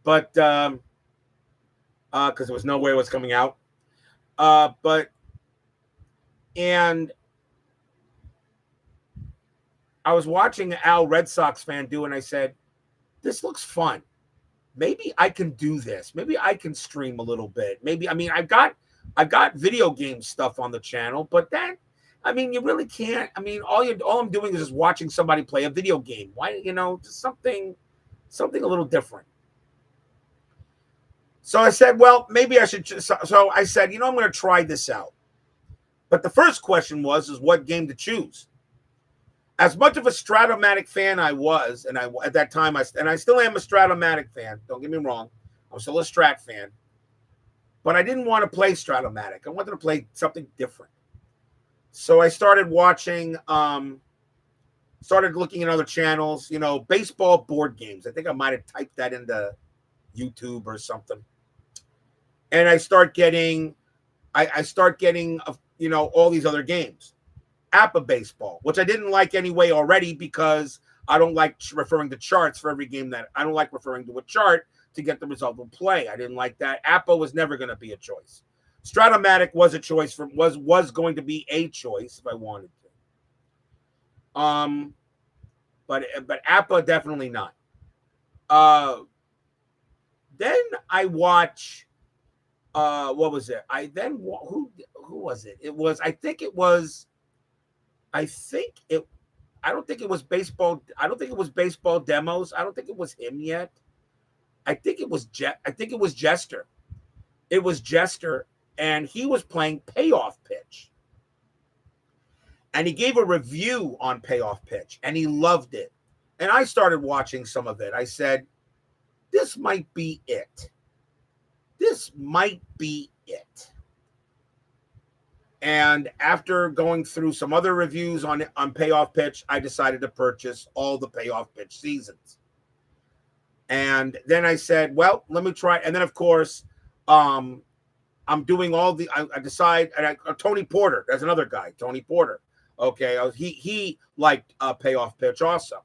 but because there was no way it was coming out. And I was watching Al Red Sox fan do, and I said, this looks fun. Maybe I can do this. Maybe I can stream a little bit. I've got I got video game stuff on the channel, but that, I mean, you really can't. I mean, all I'm doing is just watching somebody play a video game. Why, just something a little different. So I said, well, maybe I should. So I said, I'm going to try this out. But the first question is what game to choose. As much of a Stratomatic fan I was, and at that time, I still am a Stratomatic fan. Don't get me wrong. I'm still a Strat fan. But I didn't want to play Stratomatic. I wanted to play something different. So I started watching, started looking at other channels, baseball board games. I think I might have typed that into YouTube or something. And I start getting, all these other games. APA baseball, which I didn't like anyway already because I don't like referring to charts for every game I don't like referring to a chart to get the result of play. I didn't like that. APA was never going to be a choice. Stratomatic was a choice was going to be a choice if I wanted to. But APA definitely not. Then I watch. What was it? Who was it? I don't think it was baseball. I don't think it was baseball demos. I don't think it was him yet. I think it was Jester. It was Jester, and he was playing Payoff Pitch. And he gave a review on Payoff Pitch, and he loved it. And I started watching some of it. I said, this might be it. This might be it. And after going through some other reviews on Payoff Pitch, I decided to purchase all the Payoff Pitch seasons. And then I said, well, let me try. And then, of course, I'm doing all the, I decide, and Tony Porter, there's another guy, Tony Porter. Okay. He liked Payoff Pitch also.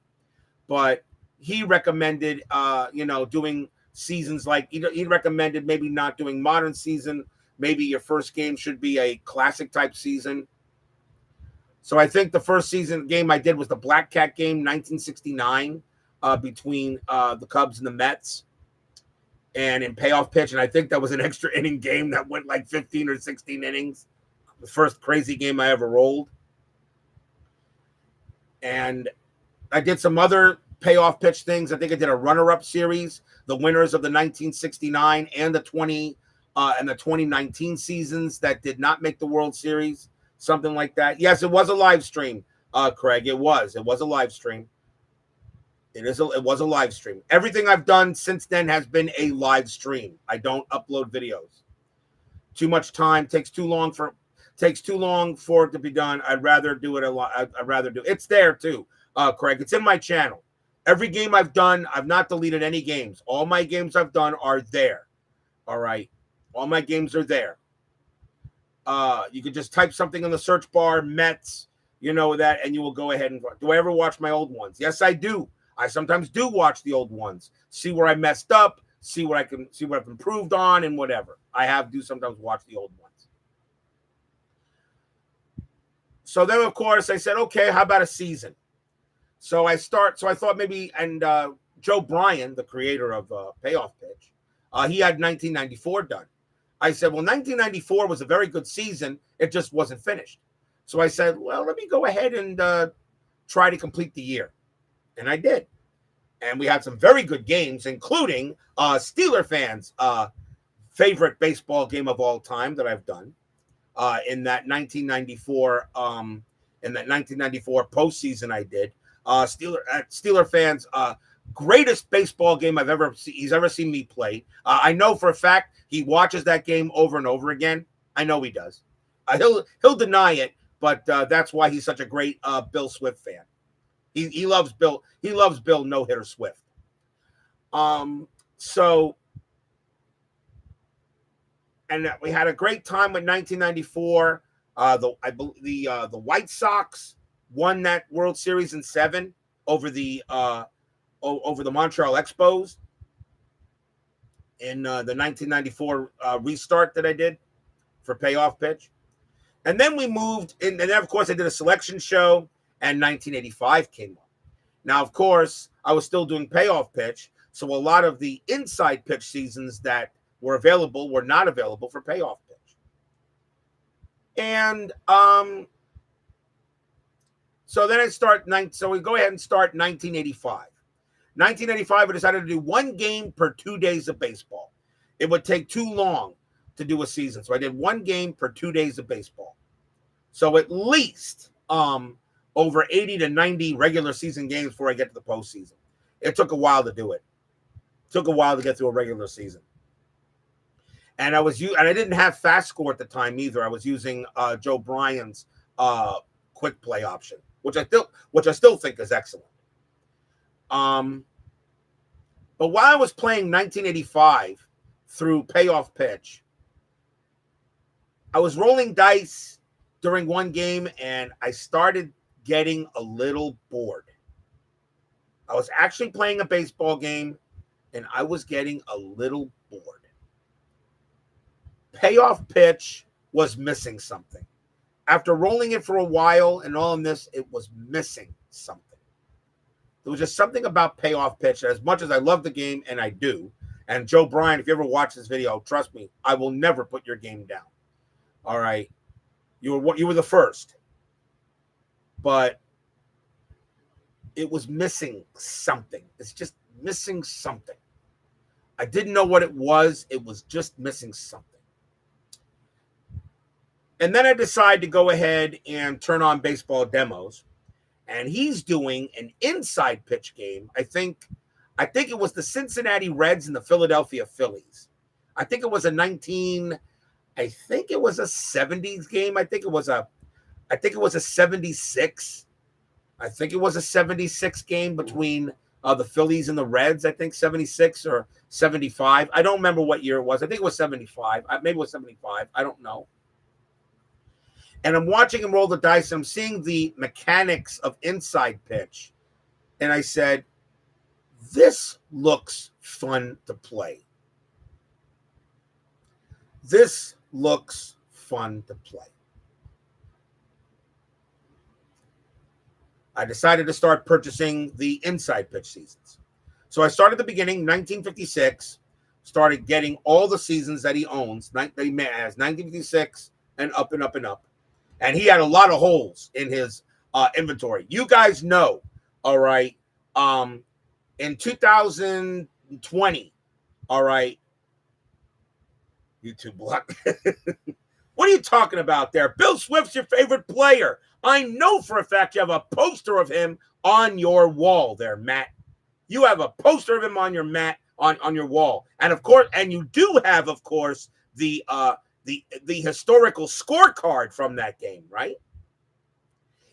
But he recommended, doing seasons like, he recommended maybe not doing modern season. Maybe your first game should be a classic type season. So I think the first season game I did was the Black Cat game, 1969, between the Cubs and the Mets, and in Payoff Pitch. And I think that was an extra inning game that went like 15 or 16 innings. The first crazy game I ever rolled. And I did some other Payoff Pitch things. I think I did a runner-up series, the winners of the 1969 and the 2019 seasons that did not make the World Series, something like that. Yes, it was a live stream, Craig. It was a live stream. It was a live stream. Everything I've done since then has been a live stream. I don't upload videos. Too much time, takes too long for it to be done. I'd rather do it a lot. I'd rather do it. It's there too, Craig. It's in my channel. Every game I've done, I've not deleted any games. All my games I've done are there. All right. All my games are there. You can just type something in the search bar, Mets, that, and you will go ahead and. Do I ever watch my old ones? Yes, I do. I sometimes do watch the old ones, see where I messed up, see what I've improved on, and whatever. I do sometimes watch the old ones. So then, of course, I said, okay, how about a season? So I thought maybe, and Joe Bryan, the creator of Payoff Pitch, he had 1994 done. I said, well, 1994 was a very good season. It just wasn't finished. So I said, well, let me go ahead and try to complete the year. And I did. And we had some very good games, including Steeler fans' favorite baseball game of all time that I've done in that 1994 postseason I did. Steeler fans' greatest baseball game he's ever seen me play. I know for a fact he watches that game over and over again. I know he does. He'll deny it, but that's why he's such a great Bill Swift fan. He loves Bill. He loves Bill no-hitter Swift. So, and we had a great time with 1994. The White Sox won that World Series in 7 over the Montreal Expos in the 1994 restart that I did for Payoff Pitch. And then we moved in, and then of course I did a selection show, and 1985 came up. Now, of course, I was still doing Payoff Pitch, so a lot of the inside pitch seasons that were available were not available for Payoff Pitch. And so then so we go ahead and start 1985. 1985, I decided to do one game per 2 days of baseball. It would take too long to do a season. So I did one game per 2 days of baseball. So at least over 80 to 90 regular season games before I get to the postseason. It took a while to do it. It took a while to get through a regular season. And I didn't have FastScore at the time either. I was using Joe Bryan's quick play option, which I still think is excellent. But while I was playing 1985 through payoff pitch, I was rolling dice during one game and I started getting a little bored. I was actually playing a baseball game and I was getting a little bored. Payoff pitch was missing something. After rolling it for a while and all of this, it was missing something. There was just something about payoff pitch. As much as I love the game, and I do, and Joe Bryan, if you ever watch this video, trust me, I will never put your game down. All right, you were the first, but it was missing something. It's just missing something. I didn't know what it was. It was just missing something. And then I decided to go ahead and turn on baseball demos. And he's doing an inside pitch game. I think it was the Cincinnati Reds and the Philadelphia Phillies. I think it was a 70s game. I think it was a 76. I think it was a 76 game between the Phillies and the Reds. I think 76 or 75. I don't remember what year it was. I think it was 75. Maybe it was 75. I don't know. And I'm watching him roll the dice. And I'm seeing the mechanics of inside pitch. And I said, this looks fun to play. This looks fun to play. I decided to start purchasing the inside pitch seasons. So I started at the beginning, 1956, started getting all the seasons that he owns, that he has, 1956 and up and up and up. And he had a lot of holes in his inventory. You guys know, all right, in 2020, all right, YouTube block. What are you talking about there? Bill Swift's your favorite player. I know for a fact you have a poster of him on your wall there, Matt. You have a poster of him on your on your wall. And of course, and you do have, of course, the historical scorecard from that game, right?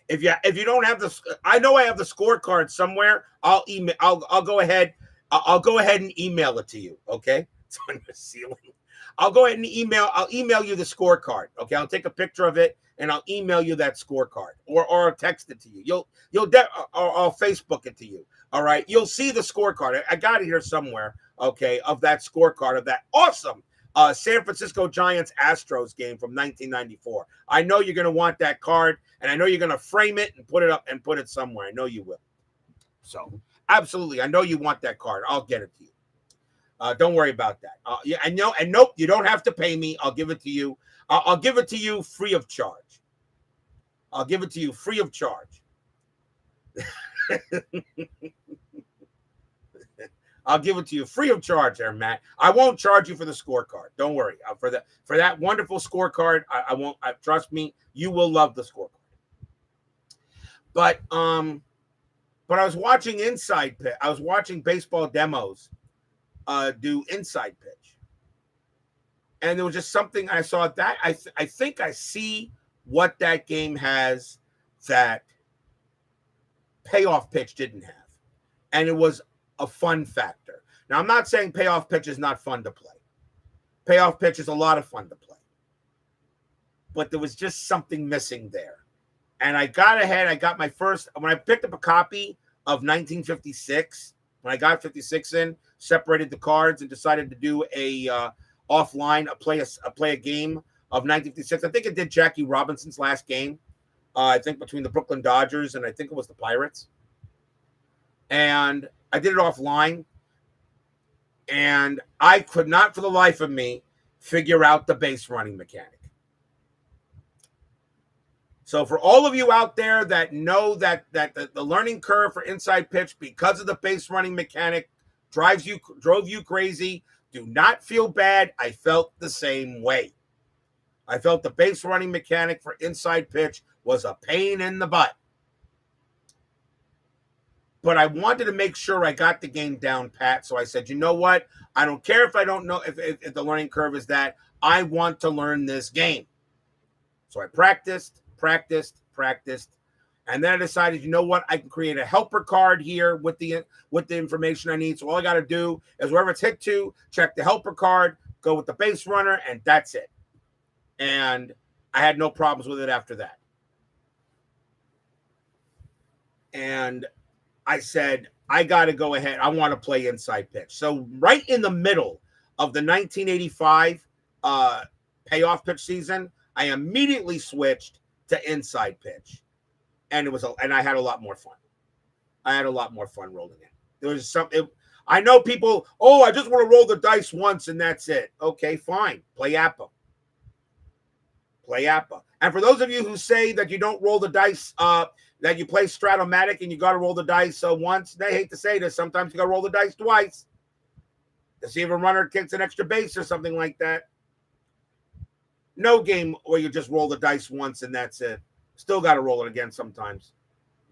If you don't have I know I have the scorecard somewhere. I'll go ahead and email it to you. Okay, it's on your ceiling. I'll go ahead and I'll email you the scorecard. Okay, I'll take a picture of it and I'll email you that scorecard, or I'll text it to you. I'll Facebook it to you. All right, you'll see the scorecard. I got it here somewhere. Okay, of that scorecard of that awesome San Francisco Giants Astros game from 1994. I know you're going to want that card, and I know you're going to frame it and put it up and put it somewhere. I know you will. So absolutely, I know you want that card. I'll get it to you. Don't worry about that. Yeah, I know. And nope, you don't have to pay me. I'll give it to you. I'll give it to you free of charge. I'll give it to you free of charge. I'll give it to you free of charge there, Matt. I won't charge you for the scorecard. Don't worry. For that wonderful scorecard, I won't. Trust me, you will love the scorecard. But I was watching inside pitch. I was watching baseball demos do inside pitch, and there was just something I saw that I think I see what that game has that payoff pitch didn't have, and it was a fun factor. Now, I'm not saying payoff pitch is not fun to play. Payoff pitch is a lot of fun to play. But there was just something missing there. And I got ahead. I got my first, when I picked up a copy of 1956, when I got 56 in, separated the cards and decided to do a offline, play a game of 1956. I think it did Jackie Robinson's last game. I think between the Brooklyn Dodgers and I think it was the Pirates. And I did it offline, and I could not for the life of me figure out the base running mechanic. So for all of you out there that know that the learning curve for inside pitch because of the base running mechanic drove you crazy, do not feel bad. I felt the same way. I felt the base running mechanic for inside pitch was a pain in the butt. But I wanted to make sure I got the game down pat. So I said, you know what? I don't care if I don't know if the learning curve is that. I want to learn this game. So I practiced. And then I decided, you know what? I can create a helper card here with the information I need. So all I got to do is wherever it's hit to, check the helper card, go with the base runner, and that's it. And I had no problems with it after that. And I said, I got to go ahead. I want to play inside pitch. So right in the middle of the 1985 payoff pitch season, I immediately switched to inside pitch. And I had a lot more fun. I had a lot more fun rolling it. There was something. I know people, I just want to roll the dice once and that's it. Okay, fine. Play APA. And for those of you who say that you don't roll the dice, that you play Stratomatic and you got to roll the dice once, they hate to say this. Sometimes you got to roll the dice twice to see if a runner kicks an extra base or something like that. No game where you just roll the dice once and that's it. Still got to roll it again sometimes.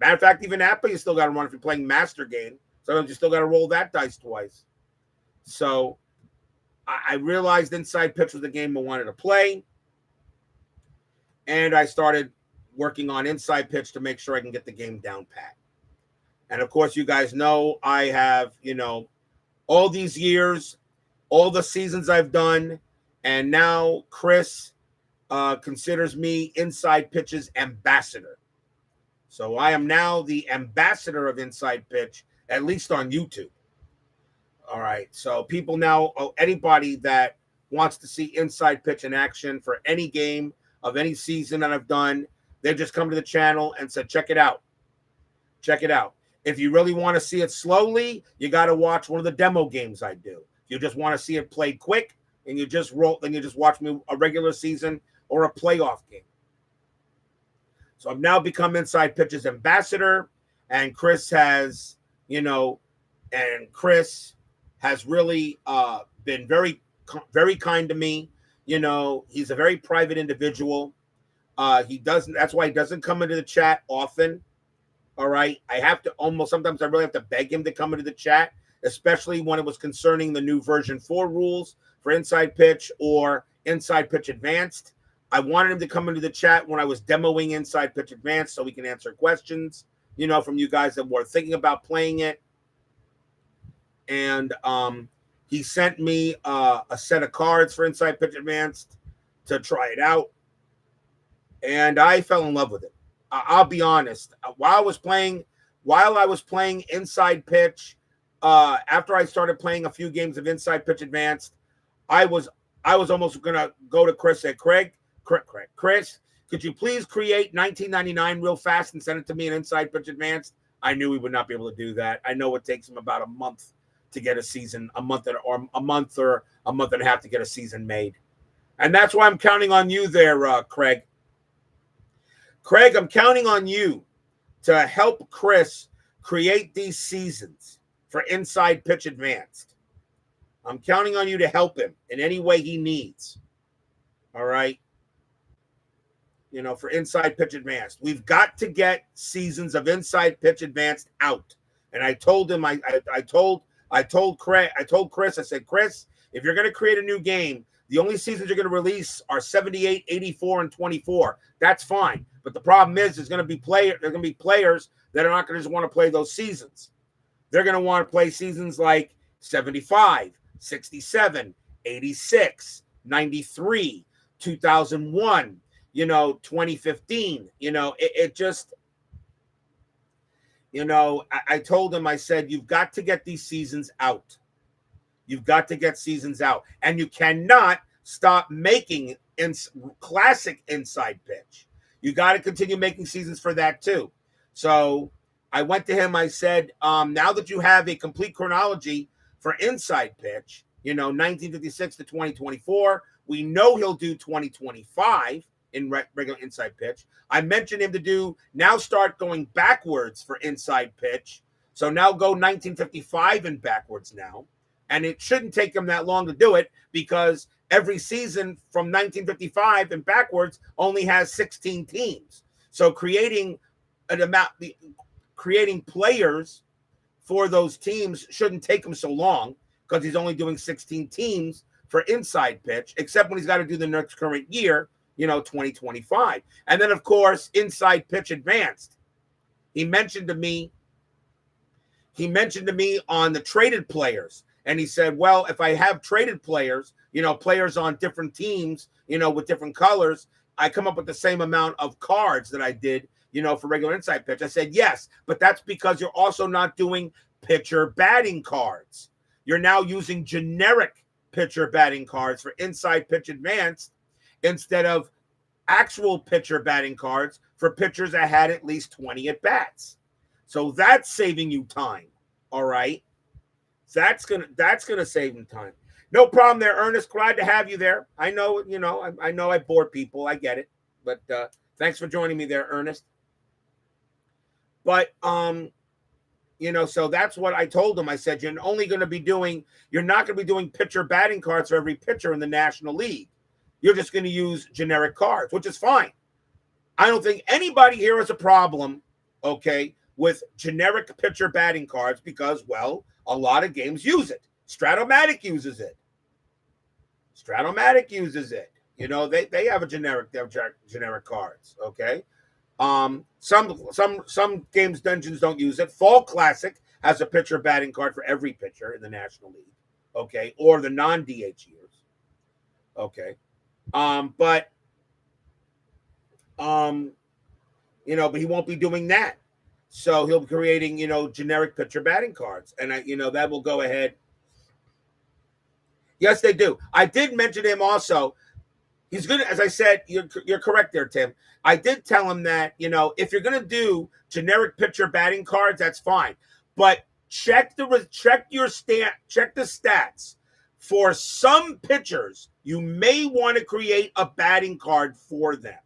Matter of fact, even APA, you still got to run if you're playing Master Game. Sometimes you still got to roll that dice twice. So I realized inside pitch was the game I wanted to play. And I started working on inside pitch to make sure I can get the game down pat. And of course, you guys know I have, all these years, all the seasons I've done, and now Chris considers me inside pitch's ambassador. So I am now the ambassador of inside pitch, at least on YouTube. All right. So people now, anybody that wants to see inside pitch in action for any game of any season that I've done, they just come to the channel and said, check it out. If you really want to see it slowly, you got to watch one of the demo games I do. If you just want to see it played quick and you just watch me a regular season or a playoff game. So I've now become inside pitch's ambassador, and Chris has, really been very, very kind to me. He's a very private individual. That's why he doesn't come into the chat often. All right. Sometimes I really have to beg him to come into the chat, especially when it was concerning the new version 4 rules for inside pitch or inside pitch advanced. I wanted him to come into the chat when I was demoing inside pitch advanced so we can answer questions, from you guys that were thinking about playing it. And he sent me a set of cards for inside pitch advanced to try it out. And I fell in love with it. I'll be honest. While I was playing inside pitch, after I started playing a few games of inside pitch advanced, I was almost gonna go to Chris and say, Chris, could you please create 1999 real fast and send it to me in inside pitch advanced? I knew he would not be able to do that. I know it takes him about a month to get a season, a month or a month and a half to get a season made. And that's why I'm counting on you there, Craig. Craig, I'm counting on you to help Chris create these seasons for inside pitch advanced. I'm counting on you to help him in any way he needs. All right. For inside pitch advanced, we've got to get seasons of inside pitch advanced out. And I told him, I told Chris, I said, Chris, if you're going to create a new game, the only seasons you're going to release are 78, 84, and 24. That's fine. But the problem is there's going to be players that are not going to just want to play those seasons. They're going to want to play seasons like 75, 67, 86, 93, 2001, 2015. I told him, I said, you've got to get these seasons out. You've got to get seasons out. And you cannot stop making classic inside pitch. You got to continue making seasons for that too. So I went to him, I said, now that you have a complete chronology for inside pitch, 1956 to 2024, we know he'll do 2025 in regular inside pitch. I mentioned him to start going backwards for inside pitch. So now go 1955 and backwards now. And it shouldn't take him that long to do it because every season from 1955 and backwards only has 16 teams. So creating players for those teams shouldn't take him so long because he's only doing 16 teams for inside pitch, except when he's got to do the next current year, 2025. And then, of course, inside pitch advanced. He mentioned to me on the traded players. And he said, well, if I have traded players, players on different teams, with different colors, I come up with the same amount of cards that I did, for regular inside pitch. I said, yes, but that's because you're also not doing pitcher batting cards. You're now using generic pitcher batting cards for inside pitch advanced instead of actual pitcher batting cards for pitchers that had at least 20 at bats. So that's saving you time. All right. That's gonna save him time. No problem there, Ernest. Glad to have you there. I know, I know I bore people. I get it. But thanks for joining me there, Ernest. But so that's what I told him. I said, you're not going to be doing pitcher batting cards for every pitcher in the National League. You're just going to use generic cards, which is fine. I don't think anybody here has a problem, okay, with generic pitcher batting cards because, well, a lot of games use it. Stratomatic uses it. They have generic cards, okay? Some games dungeons don't use it. Fall Classic has a pitcher batting card for every pitcher in the National League, okay, or the non-DH years, okay. But he won't be doing that. So he'll be creating, generic pitcher batting cards, and that will go ahead. Yes, they do. I did mention him also. He's going to, as I said, you're correct there, Tim. I did tell him that, if you're going to do generic pitcher batting cards, that's fine. But check the stats. For some pitchers, you may want to create a batting card for them.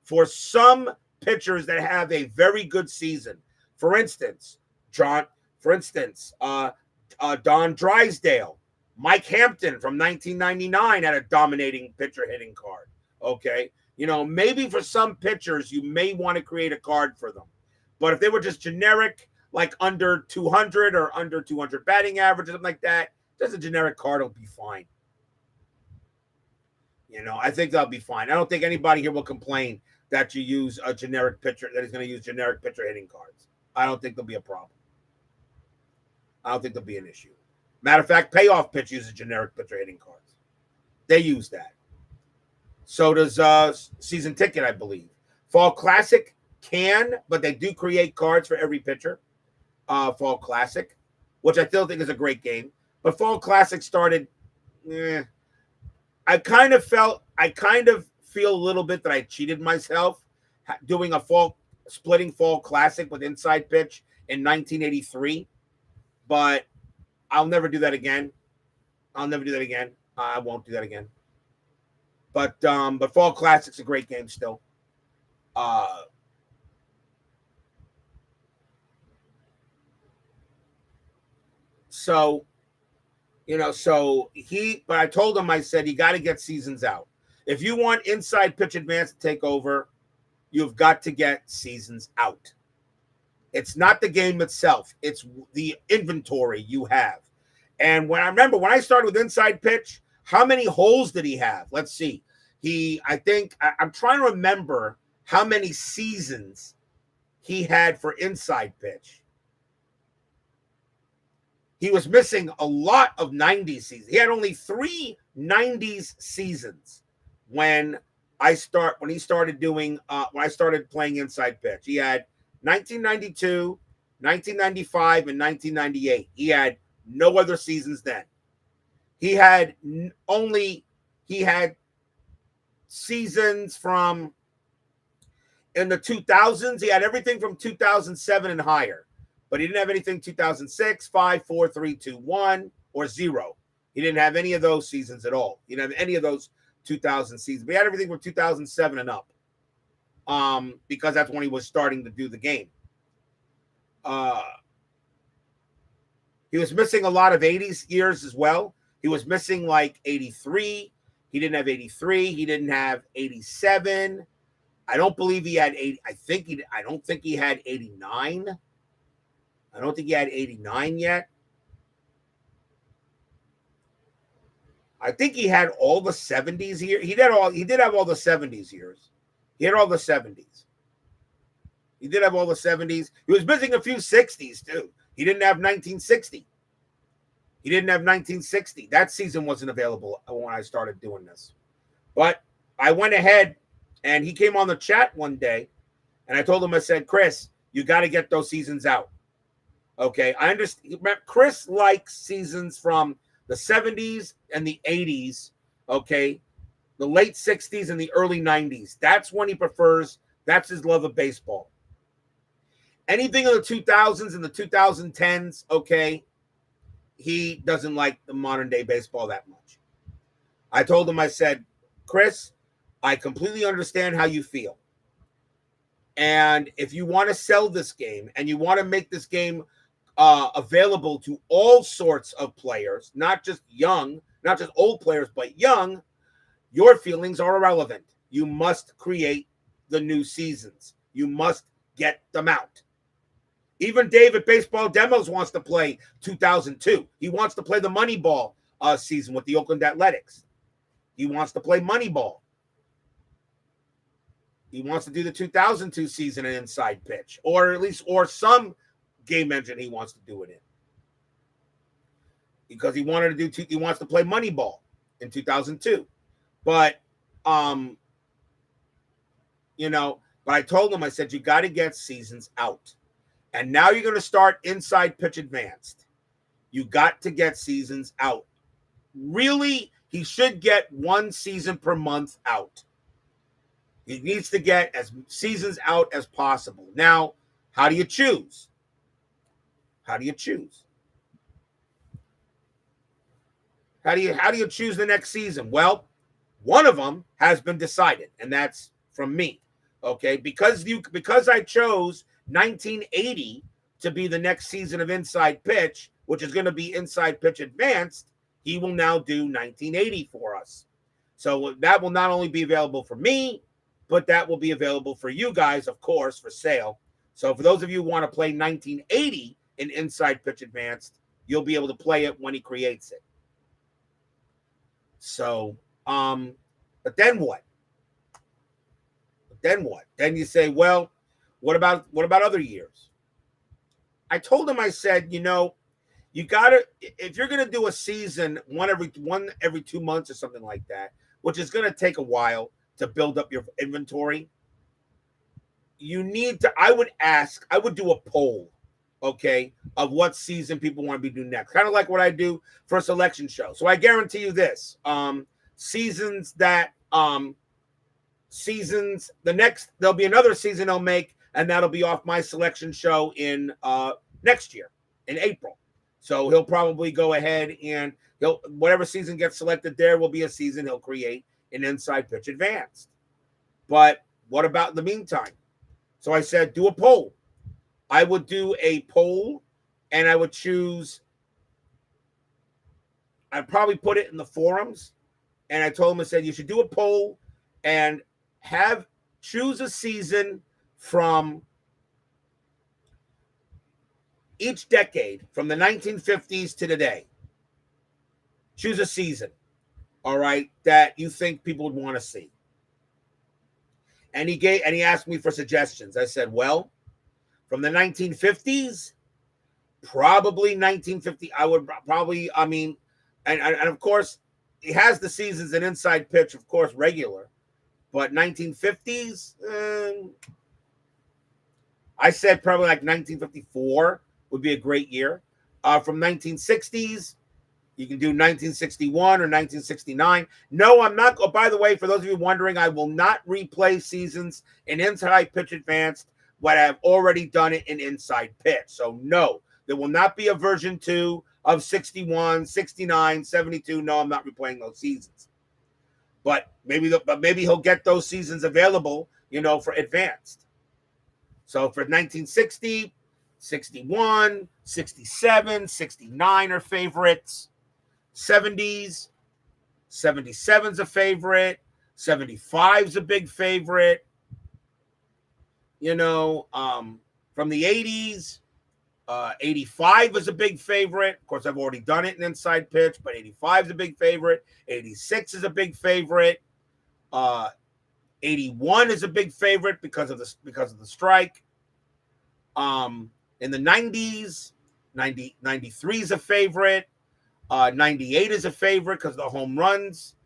For some pitchers that have a very good season. For instance, Don Drysdale. Mike Hampton from 1999 had a dominating pitcher hitting card. Okay. Maybe for some pitchers, you may want to create a card for them. But if they were just generic, like under 200 or under 200 batting average or something like that, just a generic card will be fine. I think that'll be fine. I don't think anybody here will complain that you use a generic pitcher, that is going to use generic pitcher hitting cards. I don't think there'll be a problem. I don't think there'll be an issue. Matter of fact, Payoff Pitch uses generic pitcher hitting cards. They use that. So does Season Ticket, I believe. Fall Classic can, but they do create cards for every pitcher. Fall Classic, which I still think is a great game. But Fall Classic started, I kind of feel a little bit that I cheated myself doing splitting Fall Classic with Inside Pitch in 1983. But I'll never do that again. I won't do that again. But Fall Classic's a great game still. But I told him, I said, you got to get seasons out. If you want Inside Pitch Advance to take over, you've got to get seasons out. It's not the game itself. It's the inventory you have. And when I started with Inside Pitch, how many holes did he have? Let's see. I'm trying to remember how many seasons he had for Inside Pitch. He was missing a lot of 90s seasons. He had only 3 90s seasons when I started playing Inside Pitch. He had 1992, 1995, and 1998. He had no other seasons then. He had seasons from in the 2000s. He had everything from 2007 and higher, but he didn't have anything 2006, 5, 4, 3, 2, 1, or 0. He didn't have any of those seasons at all. He didn't have any of those 2000 season. We had everything from 2007 and up, because that's when he was starting to do the game. He was missing a lot of 80s years as well. He was missing like 83. He didn't have 83. He didn't have 87. I don't believe he had 80. I don't think he had 89. I don't think he had 89 yet. I think he had all the 70s here. He did have all the 70s years. He had all the 70s. He did have all the 70s. He was missing a few 60s too. He didn't have 1960. He didn't have 1960. That season wasn't available when I started doing this. But I went ahead, and he came on the chat one day, and I told him, I said, Chris, you got to get those seasons out. Okay, I understand. Chris likes seasons from the 70s and the 80s, okay, the late 60s and the early 90s. That's when he prefers. That's his love of baseball. Anything in the 2000s and the 2010s, okay, he doesn't like the modern day baseball that much. I told him, I said, Chris, I completely understand how you feel. And if you want to sell this game and you want to make this game available to all sorts of players, not just old players, but young, your feelings are irrelevant. You must create the new seasons. You must get them out. Even David Baseball Demos wants to play 2002. He wants to play the Moneyball season with the Oakland Athletics. He wants to play Moneyball. He wants to do the 2002 season an inside pitch, or some game engine he wants to do it in, because he wants to play Moneyball in 2002. But but I told him, I said, you got to get seasons out. And now you're going to start Inside Pitch Advanced. You got to get seasons out. Really, he should get one season per month out. He needs to get as seasons out as possible. Now, how do you choose? How do you choose? How do you choose the next season? Well, one of them has been decided, and that's from me. Okay, because I chose 1980 to be the next season of Inside Pitch, which is going to be Inside Pitch Advanced, he will now do 1980 for us. So that will not only be available for me, but that will be available for you guys, of course, for sale. So for those of you who want to play 1980 in Inside Pitch Advanced, you'll be able to play it when he creates it. So, but then what? Then you say, well, what about other years? I told him, I said, you gotta, if you're gonna do a season one every 2 months or something like that, which is gonna take a while to build up your inventory, you need to, I would do a poll, okay, of what season people want to be doing next. Kind of like what I do for a selection show. So I guarantee you this, there'll be another season I'll make, and that'll be off my selection show in next year in April. So he'll probably go ahead and whatever season gets selected, there will be a season he'll create in Inside Pitch Advanced. But what about in the meantime? So I said, do a poll. I would do a poll, and I would I'd probably put it in the forums. And I told him, I said, you should do a poll and choose a season from each decade, from the 1950s to today. Choose a season, all right, that you think people would want to see. And he asked me for suggestions. I said, well, from the 1950s, probably 1950. I would probably, and of course, he has the seasons in Inside Pitch, of course, regular. But 1950s, I said probably like 1954 would be a great year. From 1960s, you can do 1961 or 1969. No, I'm not. Oh, by the way, for those of you wondering, I will not replay seasons in Inside Pitch Advanced, but I've already done it in Inside Pitch. So no, there will not be a version 2 of 61, 69, 72. No, I'm not replaying those seasons. But maybe he'll get those seasons available, for advanced. So for 1960, 61, 67, 69 are favorites. 70s, 77's a favorite. 75's a big favorite. From the 80s, 85 is a big favorite. Of course, I've already done it in inside pitch, but 85 is a big favorite. 86 is a big favorite. 81 is a big favorite because of the strike. In the 90s, 93 is a favorite. 98 is a favorite because of the home runs.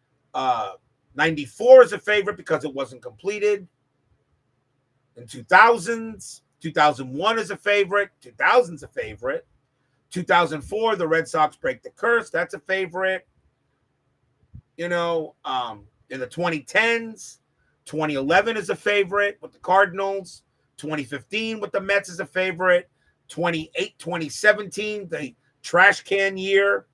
94 is a favorite because it wasn't completed. In 2000s, 2001 is a favorite. 2000's a favorite. 2004, the Red Sox break the curse. That's a favorite. In the 2010s, 2011 is a favorite with the Cardinals. 2015 with the Mets is a favorite. 2017, the trash can year.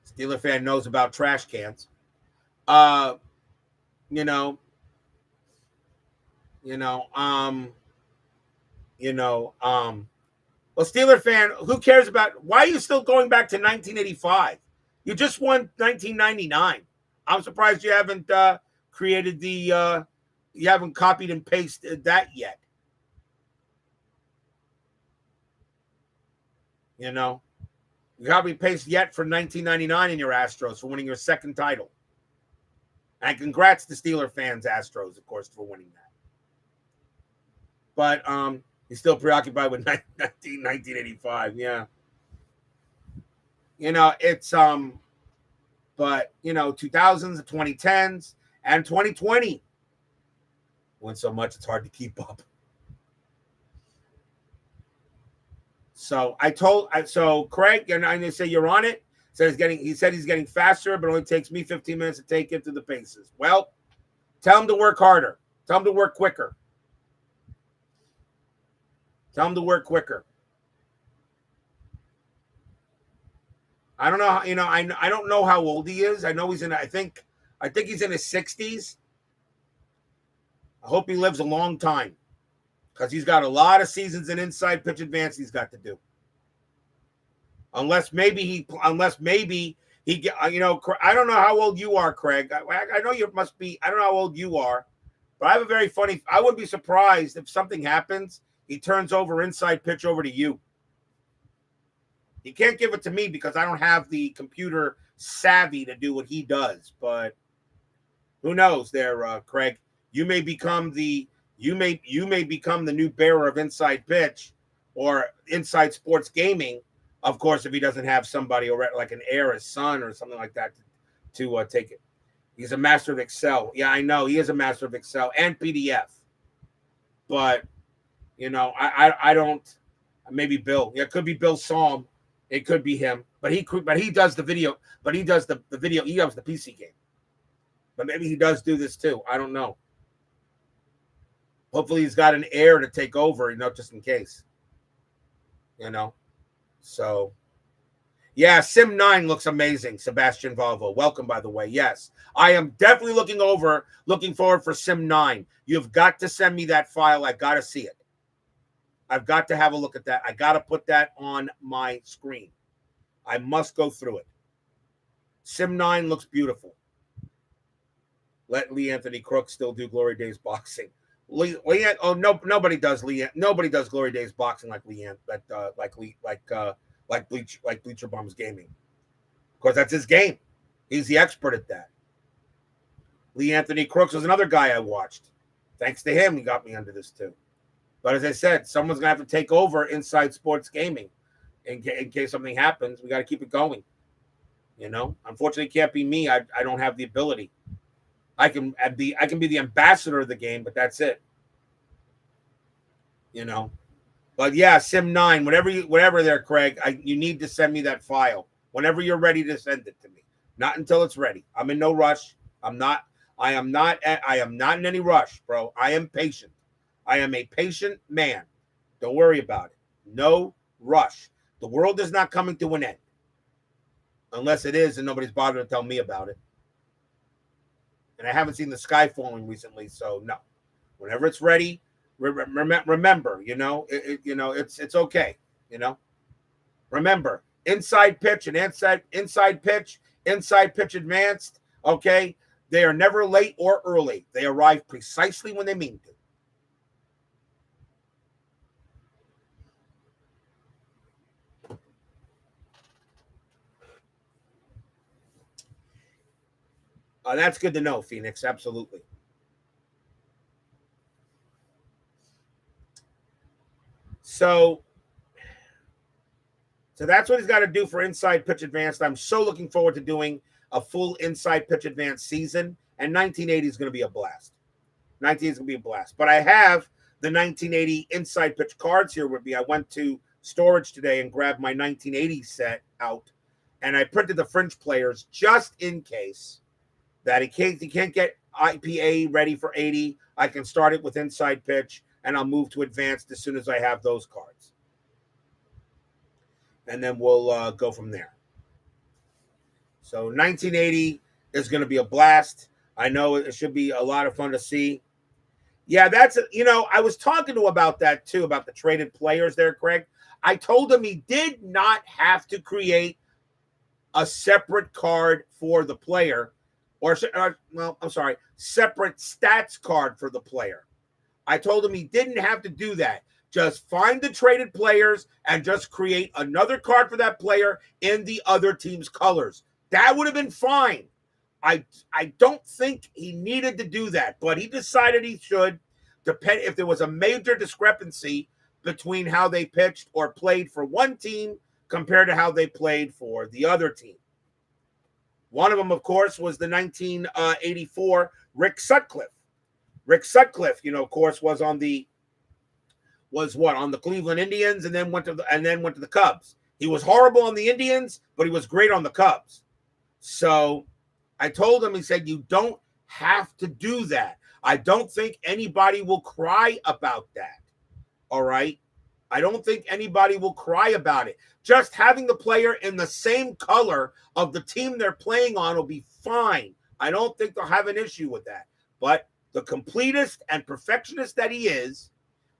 Steeler fan knows about trash cans. Well, Steeler fan, who cares about, why are you still going back to 1985? You just won 1999. I'm surprised you haven't created you haven't copied and pasted that yet. You haven't pasted yet for 1999 in your Astros for winning your second title. And congrats to Steeler fans, Astros, of course, for winning that. But he's still preoccupied with 1985. Yeah. It's but 2000s, the 2010s, and 2020 went so much it's hard to keep up. So Craig, and I say you're on it. He said he's getting faster, but it only takes me 15 minutes to take him to the paces. Well, tell him to work harder. Tell him to work quicker. Tell him to work quicker. I don't know. I don't know how old he is. I know he's I think he's in his 60s. I hope he lives a long time because he's got a lot of seasons in inside pitch advance he's got to do. Unless maybe he get, I don't know how old you are, Craig. I know you must be. I don't know how old you are, but I have a very funny. I wouldn't be surprised if something happens. He turns over inside pitch over to you. He can't give it to me because I don't have the computer savvy to do what he does. But who knows, there, Craig? You may become the new bearer of inside pitch or inside sports gaming. Of course, if he doesn't have somebody already, like an heir, his son, or something like that, to take it. He's a master of Excel. Yeah, I know he is a master of Excel and PDF. But I don't. Maybe Bill. Yeah, it could be Bill Psalm. It could be him. But he does the video. But he does the video. He does the PC game. But maybe he does do this too. I don't know. Hopefully, he's got an heir to take over. Just in case. So, yeah, Sim 9 looks amazing. Sebastian Volvo. Welcome, by the way. Yes, I am definitely looking forward for Sim 9. You've got to send me that file. I got to see it. I've got to have a look at that. I got to put that on my screen. I must go through it. Sim 9 looks beautiful. Let Lee Anthony Crook still do Glory Days boxing. Nobody does Glory Days boxing like Bleacher Bums Gaming. Of course, that's his game. He's the expert at that. Lee Anthony Crooks was another guy I watched. Thanks to him, he got me under this too. But as I said, someone's gonna have to take over inside sports gaming in case something happens. We got to keep it going. Unfortunately, it can't be me. I don't have the ability. I can be the ambassador of the game, but that's it. But yeah, Sim 9, whatever there, Craig, you need to send me that file whenever you're ready to send it to me. Not until it's ready. I'm in no rush. I am not in any rush, bro. I am patient. I am a patient man. Don't worry about it. No rush. The world is not coming to an end. unless it is and nobody's bothered to tell me about it. And I haven't seen the sky falling recently, so no. Whenever it's ready, remember, it's okay, Remember, inside pitch and inside pitch advanced, okay? They are never late or early. They arrive precisely when they mean to. That's good to know, Phoenix. Absolutely. So that's what he's got to do for inside pitch advanced. I'm so looking forward to doing a full inside pitch advanced season, and 1980 is going to be a blast. 19 is going to be a blast. But I have the 1980 inside pitch cards here with me. I went to storage today and grabbed my 1980 set out, and I printed the fringe players just in case that he can't get IPA ready for 80. I can start it with inside pitch, and I'll move to advanced as soon as I have those cards. And then we'll go from there. So 1980 is going to be a blast. I know it should be a lot of fun to see. Yeah, I was talking to him about that too, about the traded players there, Craig. I told him he did not have to create a separate card for the player, separate stats card for the player. I told him he didn't have to do that. Just find the traded players and just create another card for that player in the other team's colors. That would have been fine. I don't think he needed to do that, but he decided he should, depend if there was a major discrepancy between how they pitched or played for one team compared to how they played for the other team. One of them, of course, was the 1984 Rick Sutcliffe. Rick Sutcliffe, of course, was on the Cleveland Indians and then went to the Cubs. He was horrible on the Indians, but he was great on the Cubs. So I told him, he said, you don't have to do that. I don't think anybody will cry about that. All right? I don't think anybody will cry about it. Just having the player in the same color of the team they're playing on will be fine. I don't think they'll have an issue with that. But the completist and perfectionist that he is,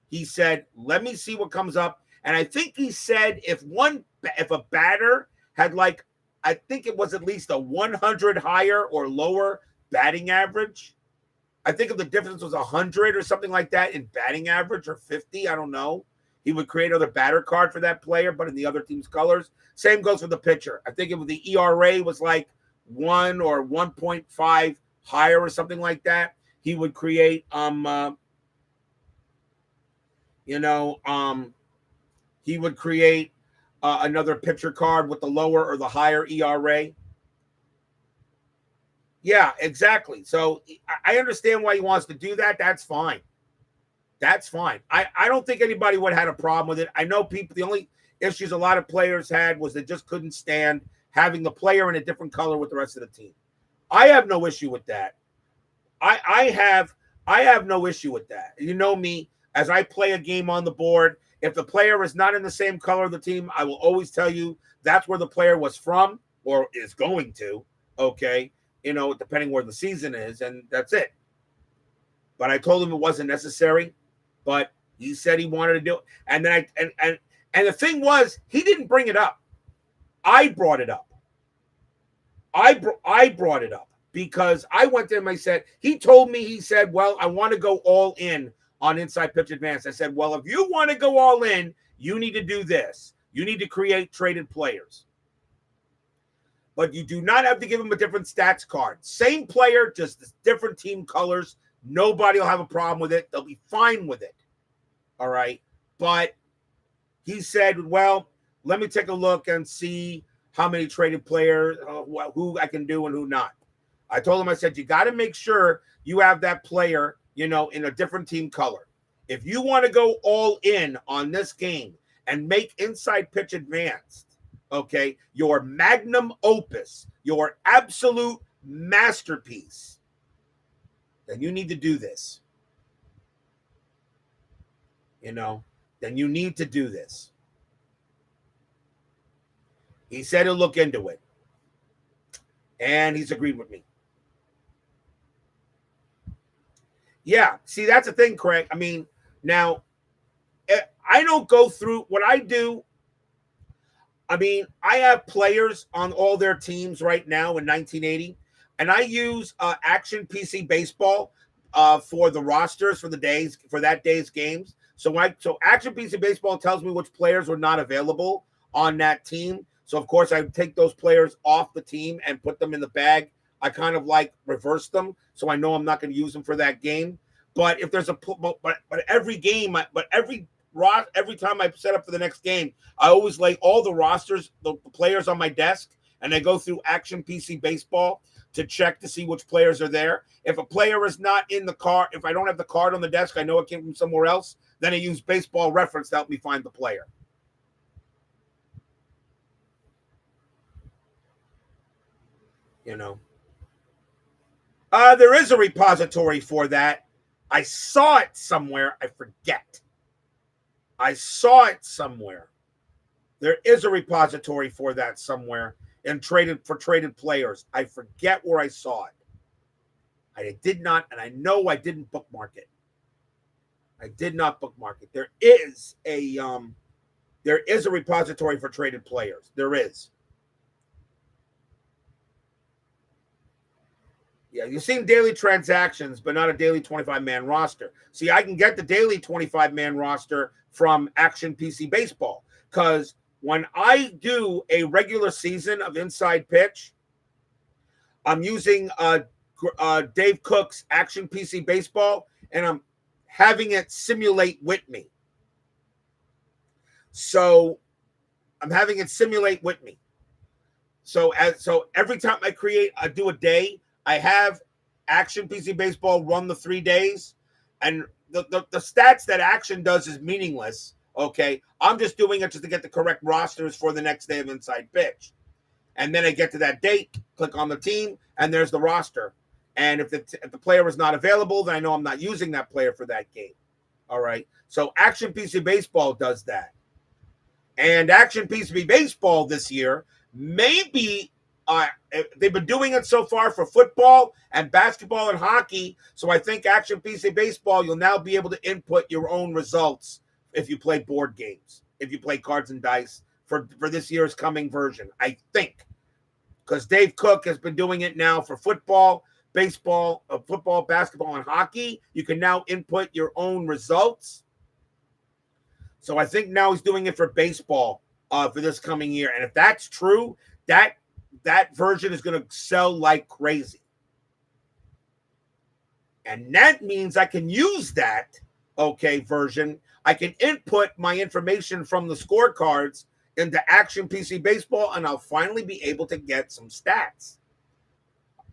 he said, let me see what comes up. And I think he said if a batter had I think it was at least a 100 higher or lower batting average. I think if the difference was 100 or something like that in batting average or 50, I don't know. He would create another batter card for that player, but in the other team's colors. Same goes for the pitcher. I think if the ERA was 1 or 1.5 higher or something like that, he would create he would create another pitcher card with the lower or the higher ERA. Yeah, exactly. So I understand why he wants to do that. That's fine. That's fine. I don't think anybody would have had a problem with it. I know people, the only issues a lot of players had was they just couldn't stand having the player in a different color with the rest of the team. I have no issue with that. I have no issue with that. You know me, as I play a game on the board, if the player is not in the same color of the team, I will always tell you that's where the player was from or is going to, okay, depending where the season is, and that's it. But I told him it wasn't necessary, but he said he wanted to do it. And then and the thing was, he didn't bring it up. I brought it up. I brought it up because I went to him. He said, well, I want to go all in on inside pitch advance. I said, well, if you want to go all in, you need to do this. You need to create traded players. But you do not have to give him a different stats card. Same player, just different team colors. Nobody will have a problem with it. They'll be fine with it. All right. But he said, well, let me take a look and see how many traded players, who I can do and who not. I told him, I said, you got to make sure you have that player, in a different team color. If you want to go all in on this game and make inside pitch advanced, okay, your magnum opus, your absolute masterpiece, then you need to do this. Then you need to do this. He said he'll look into it. And he's agreed with me. Yeah, see, that's the thing, Craig. I mean, now, I don't go through what I do. I mean, I have players on all their teams right now in 1980, and I use Action PC Baseball for the rosters for the days for that day's games. So Action PC Baseball tells me which players were not available on that team. So of course I take those players off the team and put them in the bag. I kind of like reverse them, so I know I'm not going to use them for that game. But if there's but every game, but every time I set up for the next game, I always lay all the rosters, the players on my desk, and I go through Action PC Baseball to check to see which players are there. If a player is not in the card, if I don't have the card on the desk, I know it came from somewhere else, then I use Baseball Reference to help me find the player. You know, there is a repository for that. I saw it somewhere. I forget. I saw it somewhere. There is a repository for that somewhere and traded players. I forget where I saw it. I did not, and I know I didn't bookmark it. I did not bookmark it. There is a repository for traded players. There is. Yeah, you've seen daily transactions, but not a daily 25-man roster. See, I can get the daily 25-man roster from Action PC Baseball because when I do a regular season of Inside Pitch, I'm using Dave Cook's Action PC Baseball, and I'm having it simulate with me. So I'm having it simulate with me. So every time I do a day, I have Action PC Baseball run the 3 days, and the stats that Action does is meaningless. Okay, I'm just doing it just to get the correct rosters for the next day of Inside Pitch, and then I get to that date, click on the team, and there's the roster. And if the player is not available, then I know I'm not using that player for that game. All right, so Action PC Baseball does that, and Action PC Baseball this year maybe. They've been doing it so far for football and basketball and hockey. So I think Action PC Baseball, you'll now be able to input your own results if you play board games, if you play cards and dice for this year's coming version, I think. Because Dave Cook has been doing it now for football, baseball, football, basketball, and hockey. You can now input your own results. So I think now he's doing it for baseball for this coming year. And if that's true, that version is going to sell like crazy. And that means I can use that, version. I can input my information from the scorecards into Action PC Baseball, and I'll finally be able to get some stats.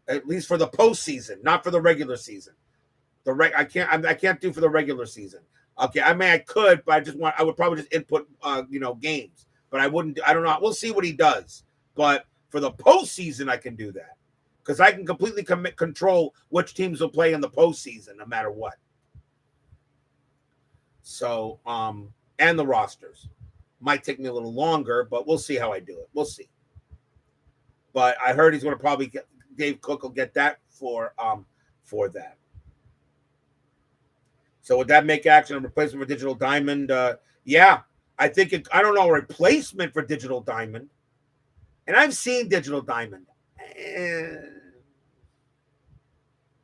At least for the postseason, not for the regular season. I can't do for the regular season. Okay, I mean I could, but I would probably just input games. But I wouldn't. I don't know. We'll see what he does. But for the postseason, I can do that because I can completely control which teams will play in the postseason, no matter what. So, and the rosters might take me a little longer, but we'll see how I do it. We'll see. But I heard he's going to probably Dave Cook will get that for that. So would that make Action a replacement for Digital Diamond? Yeah, I think I don't know, a replacement for Digital Diamond. And I've seen Digital Diamond.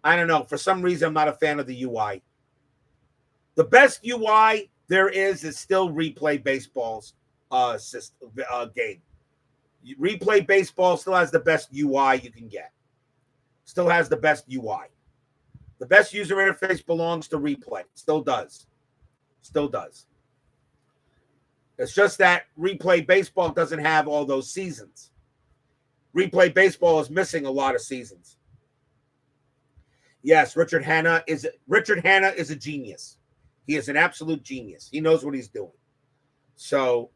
I don't know. For some reason, I'm not a fan of the UI. The best UI there is still Replay Baseball's game. Replay Baseball still has the best UI you can get. Still has the best UI. The best user interface belongs to Replay. Still does. Still does. It's just that Replay Baseball doesn't have all those seasons. Replay Baseball is missing a lot of seasons. Yes, Richard Hanna is a genius. He is an absolute genius. He knows what he's doing. So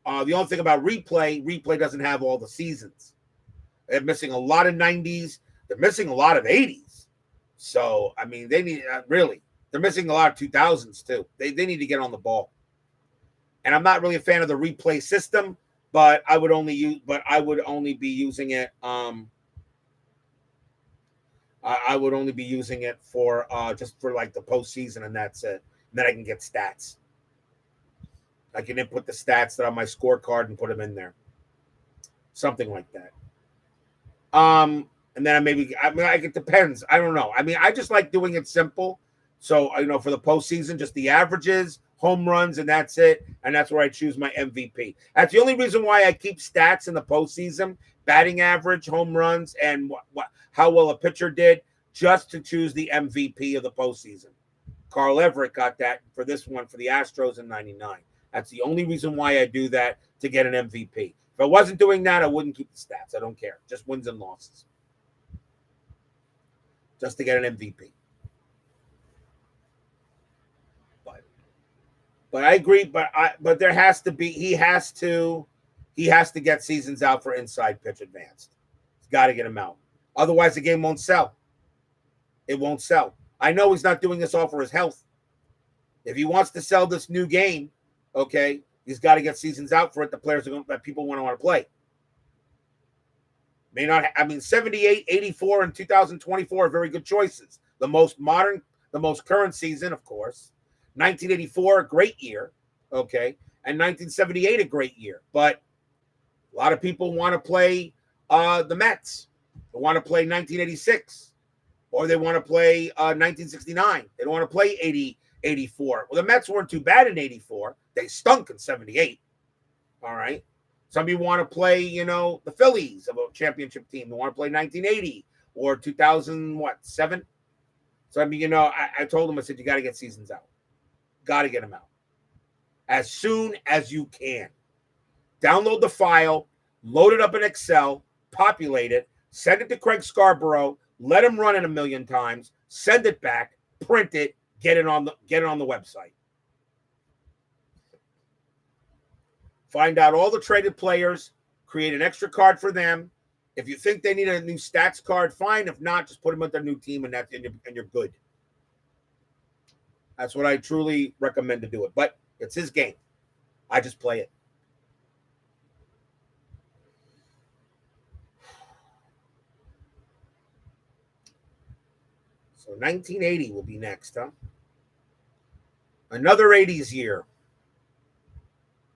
the only thing about Replay doesn't have all the seasons. They're missing a lot of 90s. They're missing a lot of 80s. So, I mean, they need they're missing a lot of 2000s too. They need to get on the ball. And I'm not really a fan of the Replay system, but I would only be using it I would only be using it for just for like the postseason, and that's it. And then I can get stats. I can input the stats that are on my scorecard and put them in there, something like that. And then it depends. I don't know. I mean, I just like doing it simple. So for the postseason, just the averages, home runs, and that's it. And that's where I choose my MVP. That's the only reason why I keep stats in the postseason: batting average, home runs, and how well a pitcher did, just to choose the MVP of the postseason. Carl Everett got that for this one for the Astros in '99. That's the only reason why I do that, to get an MVP. If I wasn't doing that, I wouldn't keep the stats. I don't care. Just wins and losses. Just to get an MVP. But I agree. But there has to be. He has to get seasons out for inside pitch advanced. He's got to get him out. Otherwise, the game won't sell. It won't sell. I know he's not doing this all for his health. If he wants to sell this new game, okay, he's got to get seasons out for it. The players that people want to play. May not. 78, 84, and 2024 are very good choices. The most modern, the most current season, of course. 1984, a great year, okay, and 1978, a great year. But a lot of people want to play the Mets. They want to play 1986, or they want to play 1969. They don't want to play 80, 84. Well, the Mets weren't too bad in 84. They stunk in 78. All right. Some people want to play, the Phillies of a championship team. They want to play 1980 or 2007. So, I told them, I said, you got to get seasons out. Got to get them out as soon as you can. Download the file, load it up in Excel, populate it, send it to Craig Scarborough, let him run it a million times, send it back, print it, get it on the website. Find out all the traded players, create an extra card for them. If you think they need a new stats card, fine. If not, just put them with their new team, and you're good. That's what I truly recommend to do it. But it's his game. I just play it. So 1980 will be next, huh? Another 80s year.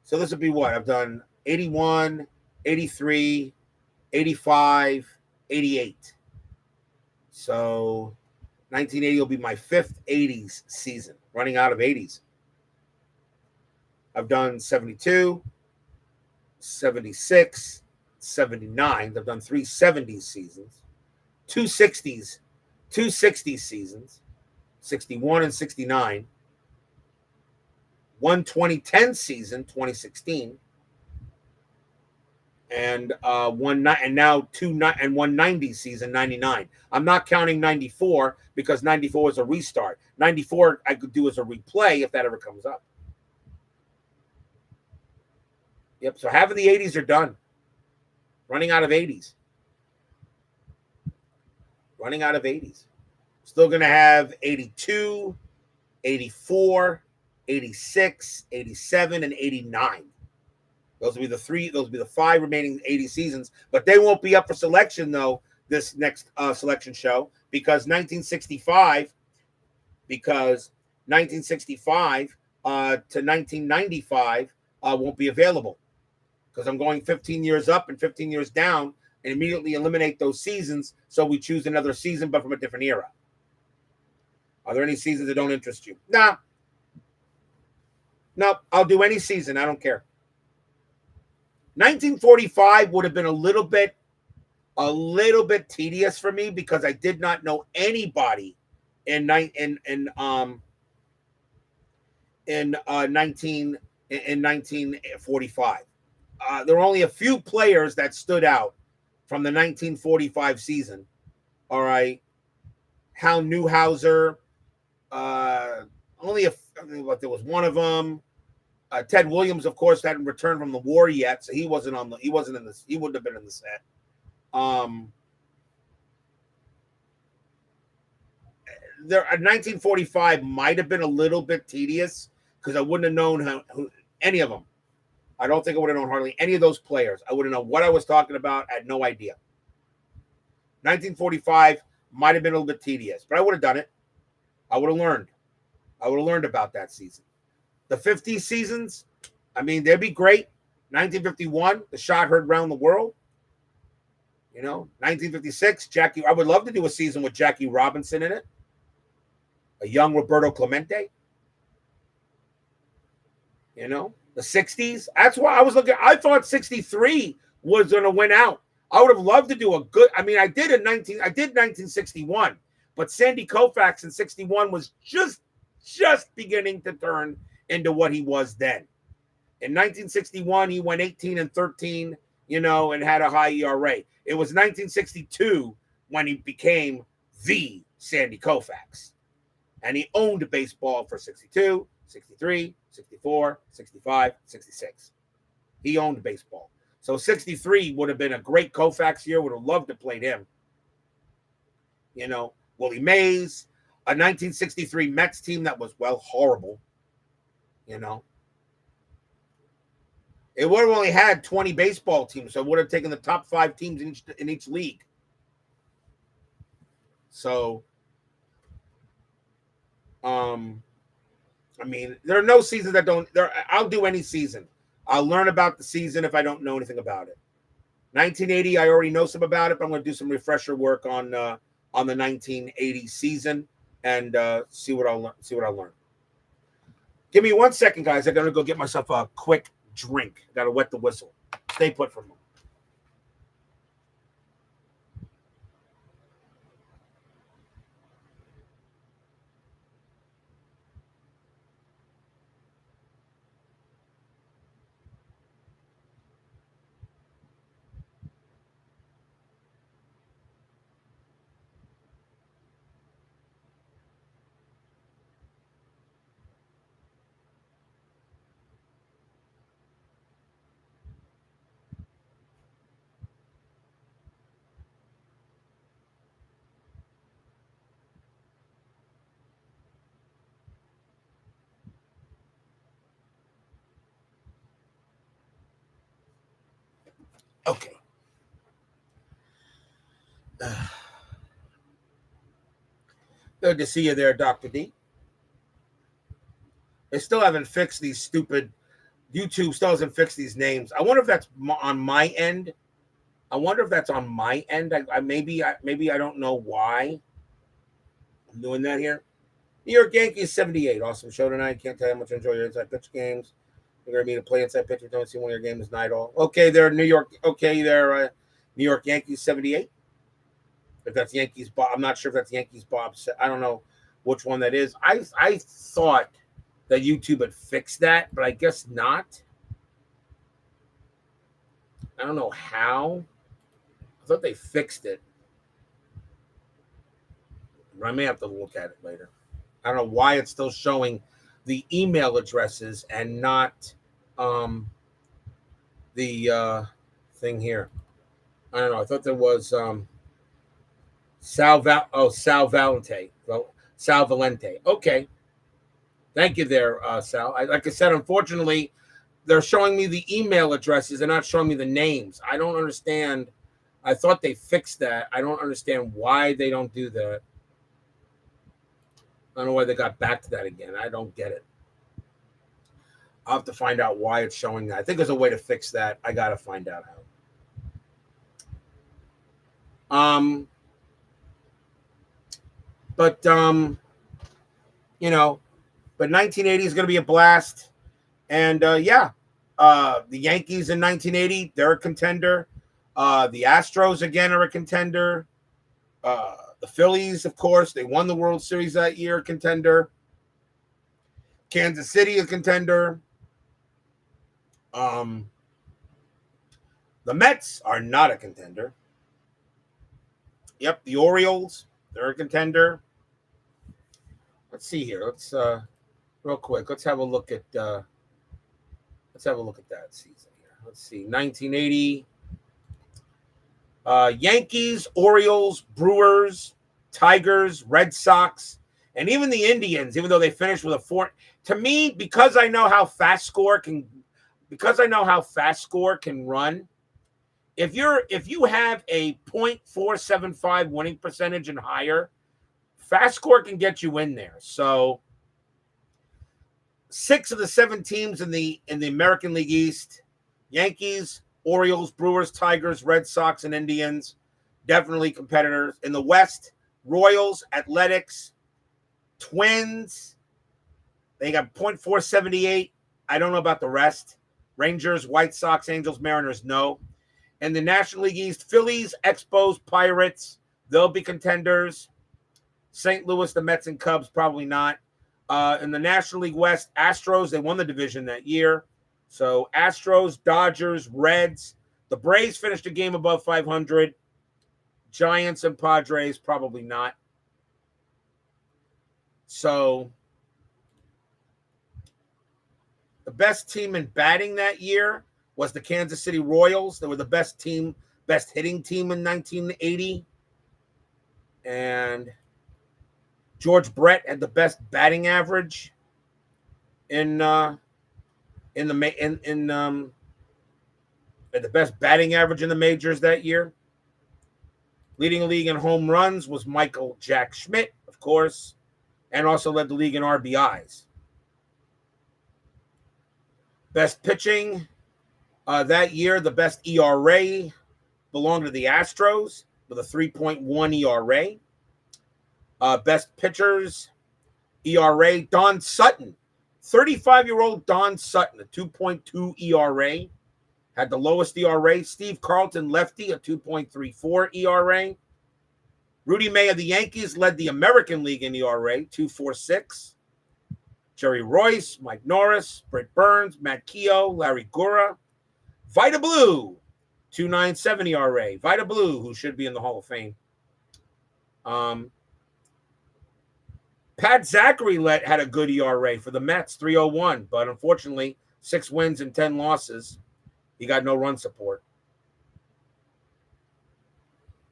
So this will be what? I've done 81, 83, 85, 88. So 1980 will be my fifth 80s season, running out of 80s. I've done 72, 76, 79. I've done 3 70s seasons, 2 60s seasons, 61 and 69, one 2010 season, 2016, and one 90 season, 99. I'm not counting 94 because 94 is a restart. 94 I could do as a replay if that ever comes up. Yep. So half of the 80s are done. Running out of 80s. Running out of 80s. Still going to have 82, 84, 86, 87, and 89. Those will be the 5 remaining 80 seasons, but they won't be up for selection though this next selection show because 1965 to 1995 won't be available because I'm going 15 years up and 15 years down and immediately eliminate those seasons. So we choose another season, but from a different era. Are there any seasons that don't interest you? Nah. No, I'll do any season. I don't care. 1945 would have been a little bit tedious for me because I did not know anybody in 1945. There were only a few players that stood out from the 1945 season. All right, Hal Newhouser. There was one of them. Ted Williams, of course, hadn't returned from the war yet, so he wasn't in this. He wouldn't have been in the set. 1945 might have been a little bit tedious because I wouldn't have known any of them. I don't think I would have known hardly any of those players. I wouldn't know what I was talking about. I had no idea. 1945 Might have been a little bit tedious, but I would have done it. I would have learned. I would have learned about that season. The 50 seasons, I mean, they'd be great. 1951, the shot heard around the world. 1956, Jackie. I would love to do a season with Jackie Robinson in it. A young Roberto Clemente. The 60s. That's why I was looking. I thought 63 was going to win out. I would have loved to do a good. I mean, I did 1961, but Sandy Koufax in 61 was just beginning to turn into what he was then. In 1961, he went 18-13, and had a high ERA. It was 1962 when he became the Sandy Koufax. And he owned baseball for 62, 63, 64, 65, 66. He owned baseball. So 63 would have been a great Koufax year. Would have loved to play him. Willie Mays, a 1963 Mets team that was, horrible. It would have only had 20 baseball teams, so it would have taken the top 5 teams in each league. So, I mean, there are no seasons that don't. I'll do any season. I'll learn about the season if I don't know anything about it. 1980, I already know some about it, but I'm going to do some refresher work on the 1980 season and see what I'll learn. Give me 1 second, guys. I got to go get myself a quick drink. I got to wet the whistle. Stay put for a moment. Okay. Good to see you there, Dr. D. They still haven't fixed these stupid. YouTube still hasn't fixed these names. I wonder if that's on my end. I maybe I don't know why I'm doing that here. New York Yankees 78. Awesome show tonight. Can't tell you how much I enjoy your inside pitch games. You're going to be to play inside pitch. Don't see one of your games night all. Okay, they're New York. Okay, they're New York Yankees 78. If that's Yankees Bob, I'm not sure if that's Yankees Bob. I don't know which one that is. I thought that YouTube had fixed that, but I guess not. I don't know how. I thought they fixed it. I may have to look at it later. I don't know why it's still showing the email addresses and not the thing here. I don't know. I thought there was Sal Valente. Well, Sal Valente. Okay. Thank you there, Sal. Like I said, unfortunately, they're showing me the email addresses. They're not showing me the names. I don't understand. I thought they fixed that. I don't understand why they don't do that. I don't know why they got back to that again. I don't get it. I'll have to find out why it's showing that. I think there's a way to fix that. I got to find out how. But 1980 is going to be a blast. And the Yankees in 1980, they're a contender. The Astros again are a contender. The Phillies, of course, they won the World Series that year, a contender. Kansas City, a contender. The Mets are not a contender. Yep, the Orioles, they're a contender. Let's see here. Let's real quick. Let's have a look at that season here. Let's see. 1980. Yankees, Orioles, Brewers, Tigers, Red Sox, and even the Indians, even though they finished with a 4. To me, because I know how FastScore can run if you have a .475 winning percentage and higher, FastScore can get you in there. So 6 of the 7 teams in the American League East, Yankees, Orioles, Brewers, Tigers, Red Sox, and Indians, definitely competitors. In the West, Royals, Athletics, Twins, they got .478. I don't know about the rest. Rangers, White Sox, Angels, Mariners, no. In the National League East, Phillies, Expos, Pirates, they'll be contenders. St. Louis, the Mets, and Cubs, probably not. In the National League West, Astros, they won the division that year. So Astros, Dodgers, Reds. The Braves finished a game above 500. Giants and Padres, probably not. So the best team in batting that year was the Kansas City Royals. They were the best hitting team in 1980. And George Brett had the best batting average the best batting average in the majors that year. Leading the league in home runs was Michael Jack Schmidt, of course, and also led the league in RBIs. Best pitching that year, the best ERA belonged to the Astros with a 3.1 ERA. Best pitchers, ERA, Don Sutton, 35-year-old Don Sutton, a 2.2 ERA, had the lowest ERA. Steve Carlton, lefty, a 2.34 ERA. Rudy May of the Yankees led the American League in ERA, 2.46. Jerry Royce, Mike Norris, Britt Burns, Matt Keogh, Larry Gura. Vida Blue, 2.97 ERA. Vida Blue, who should be in the Hall of Fame. Pat Zachary had a good ERA for the Mets, 3.01, but unfortunately, 6 wins and 10 losses. He got no run support.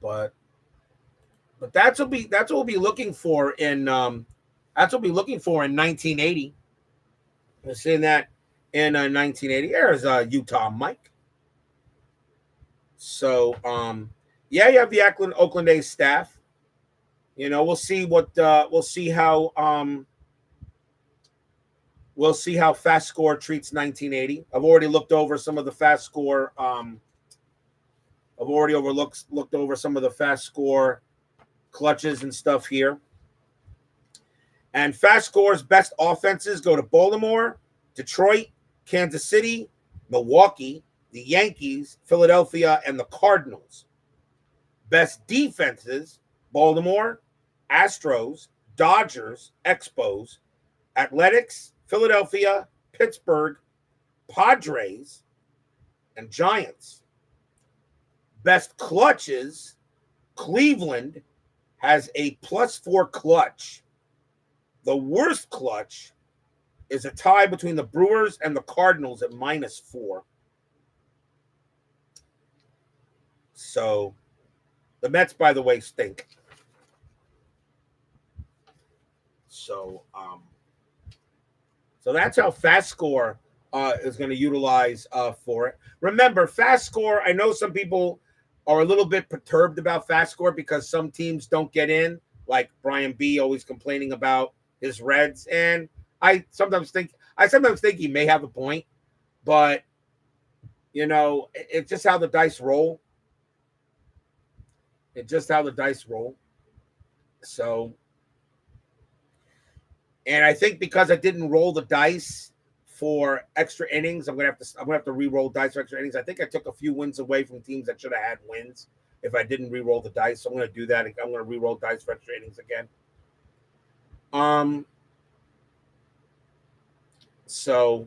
But that's what we'll be looking for in 1980. We're seeing that in 1980. There's Utah Mike. So you have the Oakland A's staff. You know, we'll see how FastScore treats 1980. I've already looked over some of the FastScore. Looked over some of the FastScore clutches and stuff here. And FastScore's best offenses go to Baltimore, Detroit, Kansas City, Milwaukee, the Yankees, Philadelphia, and the Cardinals. Best defenses, Baltimore, Astros, Dodgers, Expos, Athletics, Philadelphia, Pittsburgh, Padres, and Giants. Best clutches, Cleveland has a +4 clutch. The worst clutch is a tie between the Brewers and the Cardinals at -4. So the Mets, by the way, stink. So that's how FastScore is going to utilize for it. Remember, FastScore, I know some people are a little bit perturbed about FastScore because some teams don't get in, like Brian B. always complaining about his Reds. And I sometimes think he may have a point, but you know, it's just how the dice roll. So, and I think because I didn't roll the dice for extra innings, I'm gonna have to re-roll dice for extra innings. I think I took a few wins away from teams that should have had wins if I didn't re-roll the dice. So I'm gonna do that. I'm gonna re-roll dice for extra innings again. So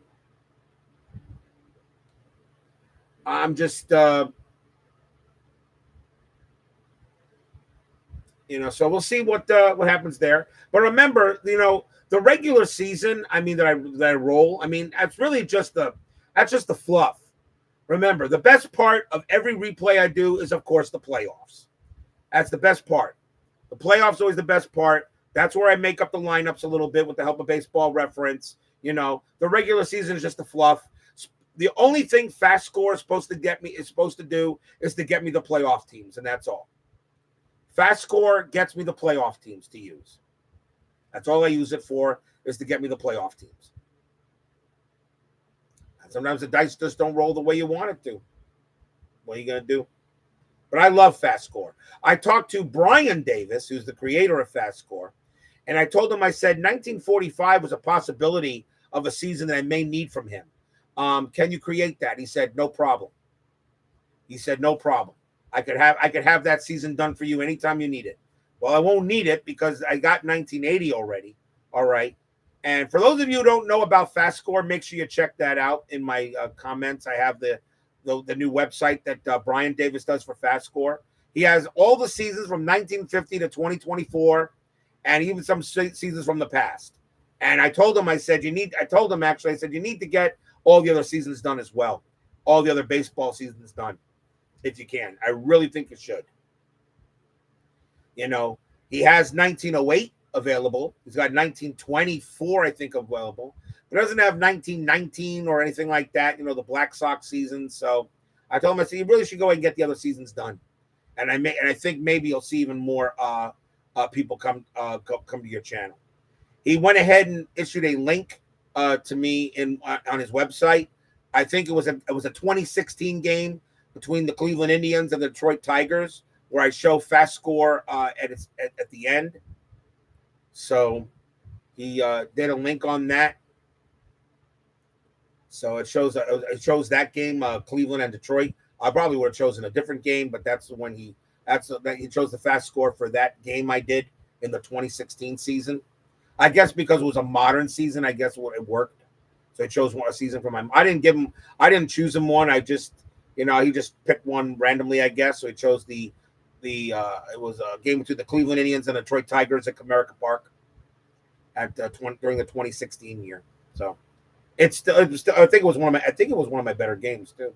I'm just so we'll see what happens there. But remember, the regular season, that I roll, that's really just the fluff. Remember, the best part of every replay I do is, of course, the playoffs. That's the best part. The playoffs are always the best part. That's where I make up the lineups a little bit with the help of Baseball Reference. The regular season is just the fluff. the only thing FastScore is supposed to do is to get me the playoff teams, and that's all. FastScore gets me the playoff teams to use. That's all I use it for, is to get me the playoff teams. And sometimes the dice just don't roll the way you want it to. What are you going to do? But I love FastScore. I talked to Brian Davis, who's the creator of FastScore, and I told him, I said, 1945 was a possibility of a season that I may need from him. Can you create that? He said, no problem. He said, no problem. I could have that season done for you anytime you need it. Well, I won't need it because I got 1980 already. All right. And for those of you who don't know about FastScore, make sure you check that out in my comments. I have the new website that Brian Davis does for FastScore. He has all the seasons from 1950 to 2024, and even some seasons from the past. And I told him, I said, you need to get all the other seasons done as well. All the other baseball seasons done, if you can. I really think you should. You know, he has 1908 available. He's got 1924, I think, available. But doesn't have 1919 or anything like that, you know, the Black Sox season. So I told him, I said, you really should go ahead and get the other seasons done. And I think maybe you'll see even more people come to your channel. He went ahead and issued a link to me on his website. I think it was a 2016 game between the Cleveland Indians and the Detroit Tigers, where I show FastScore at the end. So he did a link on that. So it shows that game, Cleveland and Detroit. I probably would have chosen a different game, but that's the one he chose the FastScore for that game I did in the 2016 season. I guess because it was a modern season, I guess it worked. So he chose a season for I didn't choose him one. I just, he just picked one randomly, I guess. So he chose it was a game between the Cleveland Indians and the Detroit Tigers at Comerica Park during the 2016 year. So I think it was one of my better games too.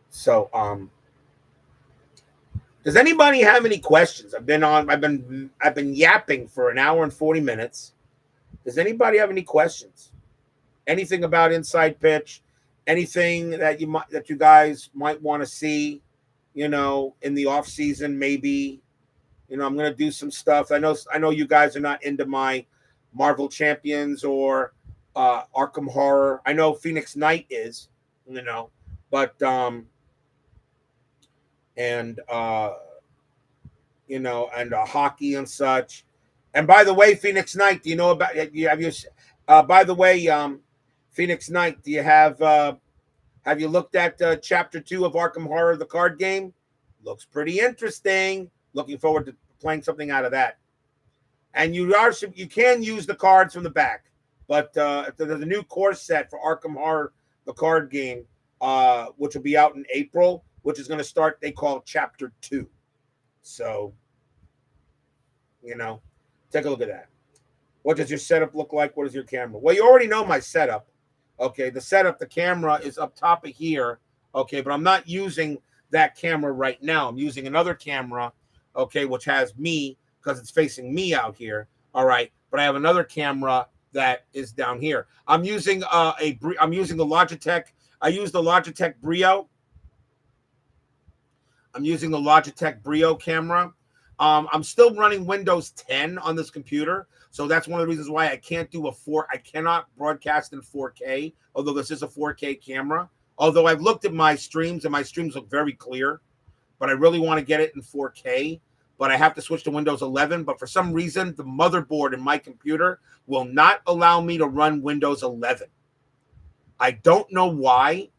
So does anybody have any questions? I've been yapping for an hour and 40 minutes. Does anybody have any questions? Anything about Inside Pitch? Anything that you guys might want to see, in the off season? Maybe, I'm going to do some stuff. I know you guys are not into my Marvel Champions or Arkham Horror. I know Phoenix Knight is, but and hockey and such. And by the way, Phoenix Knight, do you know about? By the way, Phoenix Knight, do you have you looked at Chapter 2 of Arkham Horror, the card game? Looks pretty interesting. Looking forward to playing something out of that. And you can use the cards from the back, but there's a new course set for Arkham Horror, the card game, which will be out in April, which is going to start. They call Chapter 2. So, take a look at that. What does your setup look like? What is your camera? Well, you already know my setup. Okay, the camera is up top of here. Okay, but I'm not using that camera right now. I'm using another camera, okay, which has me because it's facing me out here. All right, but I have another camera that is down here. I'm using the Logitech. I use the Logitech Brio. I'm using the Logitech Brio camera. I'm still running Windows 10 on this computer, so that's one of the reasons why I cannot broadcast in 4K, although this is a 4K camera. Although I've looked at my streams, and my streams look very clear, but I really want to get it in 4K, but I have to switch to Windows 11, but for some reason, the motherboard in my computer will not allow me to run Windows 11. I don't know why,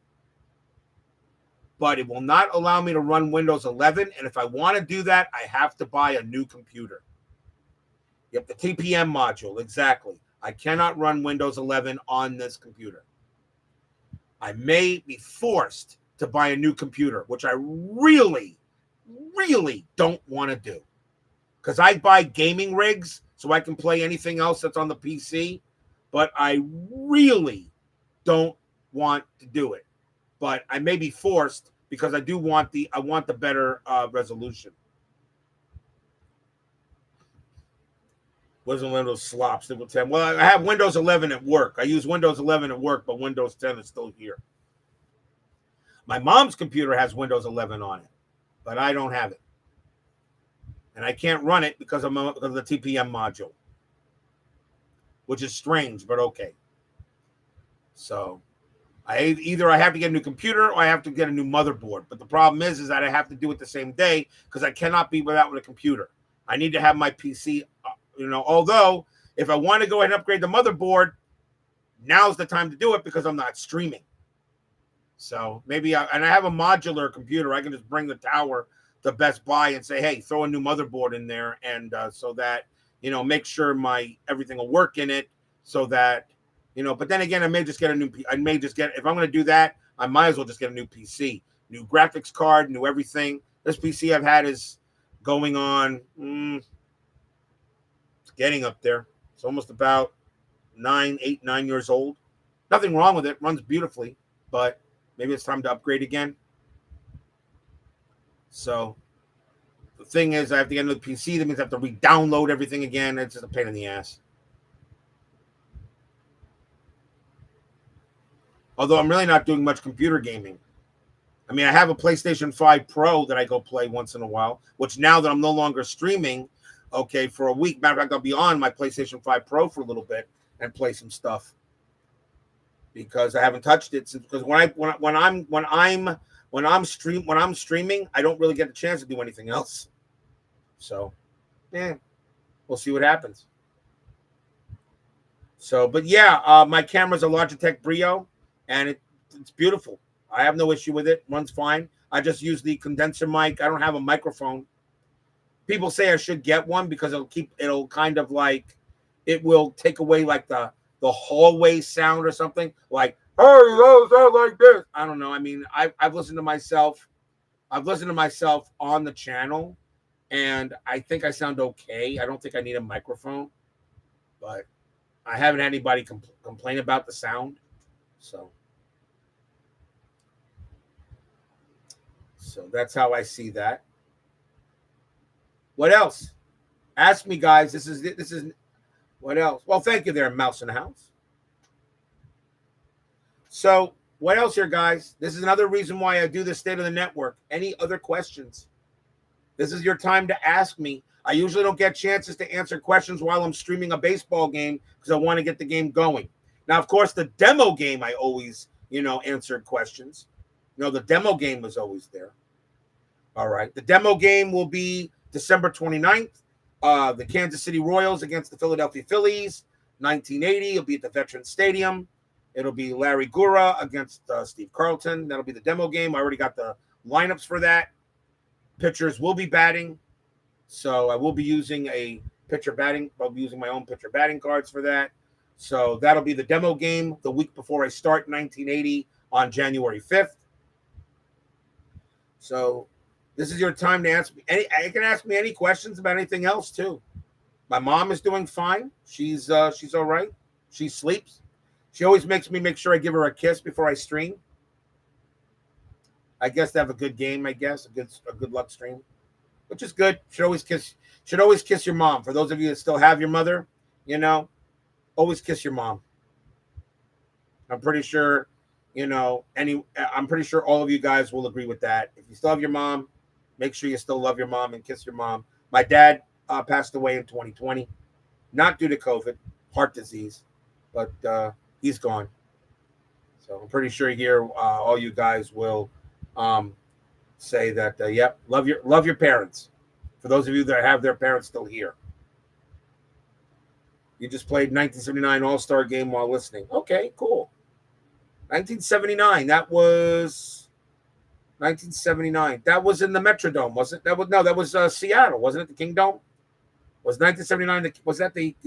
but it will not allow me to run Windows 11. And if I want to do that, I have to buy a new computer. Yep, the TPM module, exactly. I cannot run Windows 11 on this computer. I may be forced to buy a new computer, which I really, really don't want to do. Because I buy gaming rigs so I can play anything else that's on the PC, but I really don't want to do it. But I may be forced because I want the better resolution. Wasn't one of those slops that would tell. Well, I have Windows 11 at work. I use Windows 11 at work, but Windows 10 is still here. My mom's computer has Windows 11 on it, but I don't have it, and I can't run it because of the TPM module, which is strange, but okay. So I have to get a new computer or I have to get a new motherboard. But the problem is that I have to do it the same day because I cannot be without with a computer. I need to have my PC, although if I want to go ahead and upgrade the motherboard, now's the time to do it because I'm not streaming. So maybe I have a modular computer. I can just bring the tower to Best Buy and say, hey, throw a new motherboard in there. And so that, make sure everything will work in it so that, but then again, if I'm going to do that, I might as well just get a new PC, new graphics card, new everything. This PC I've had is going on, it's getting up there. It's almost about 9 years old. Nothing wrong with it. Runs beautifully, but maybe it's time to upgrade again. So the thing is, I have to get another PC. That means I have to re-download everything again. It's just a pain in the ass. Although I'm really not doing much computer gaming. I mean, I have a PlayStation 5 Pro that I go play once in a while, which now that I'm no longer streaming, okay, for a week, matter of fact, I'll be on my PlayStation 5 Pro for a little bit and play some stuff because I haven't touched it since. Because when I'm streaming, I don't really get the chance to do anything else. So, yeah, we'll see what happens. So, but yeah, my camera's a Logitech Brio. And it's beautiful. I have no issue with it. Runs fine. I just use the condenser mic. I don't have a microphone. People say I should get one because it'll kind of like, it will take away like the hallway sound or something. Like, hey, those are like this. I don't know. I mean, I've listened to myself. I've listened to myself on the channel, and I think I sound okay. I don't think I need a microphone, but I haven't had anybody complain about the sound. So that's how I see that. What else? Ask me, guys. This is what else? Well, thank you there, Mouse in the House. So what else here, guys? This is another reason why I do the State of the Network. Any other questions? This is your time to ask me. I usually don't get chances to answer questions while I'm streaming a baseball game because I want to get the game going. Now, of course, the demo game, I always, answered questions. The demo game was always there. All right. The demo game will be December 29th. The Kansas City Royals against the Philadelphia Phillies. 1980. It'll be at the Veterans Stadium. It'll be Larry Gura against Steve Carlton. That'll be the demo game. I already got the lineups for that. Pitchers will be batting. So I will be using I'll be using my own pitcher batting cards for that. So that'll be the demo game the week before I start 1980 on January 5th. So this is your time to ask me you can ask me any questions about anything else too. My mom is doing fine. She's all right. She sleeps. She always makes me make sure I give her a kiss before I stream. I guess to have a good game, a good luck stream, which is good. Should always kiss your mom. For those of you that still have your mother, always kiss your mom. I'm pretty sure, I'm pretty sure all of you guys will agree with that. If you still have your mom, make sure you still love your mom and kiss your mom. My dad passed away in 2020, not due to COVID, heart disease, but he's gone. So I'm pretty sure here all you guys will say that, yep, love your parents. For those of you that have their parents still here. You just played 1979 All-Star Game while listening. Okay, cool. 1979. That was 1979. That was in the Metrodome, wasn't it? That was Seattle, wasn't it? The Kingdome? Was 1979?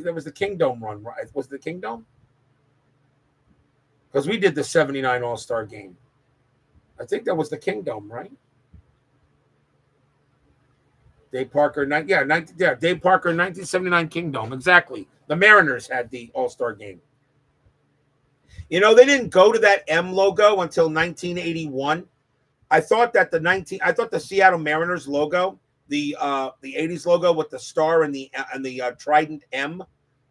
That was the Kingdome run, right? Was it the Kingdome? Because we did the 79 All-Star Game. I think that was the Kingdome, right? Dave Parker, Dave Parker, 1979 Kingdome, exactly. The Mariners had the All-Star Game. They didn't go to that M logo until 1981. I thought the Seattle Mariners logo the 80s logo with the star and the trident M.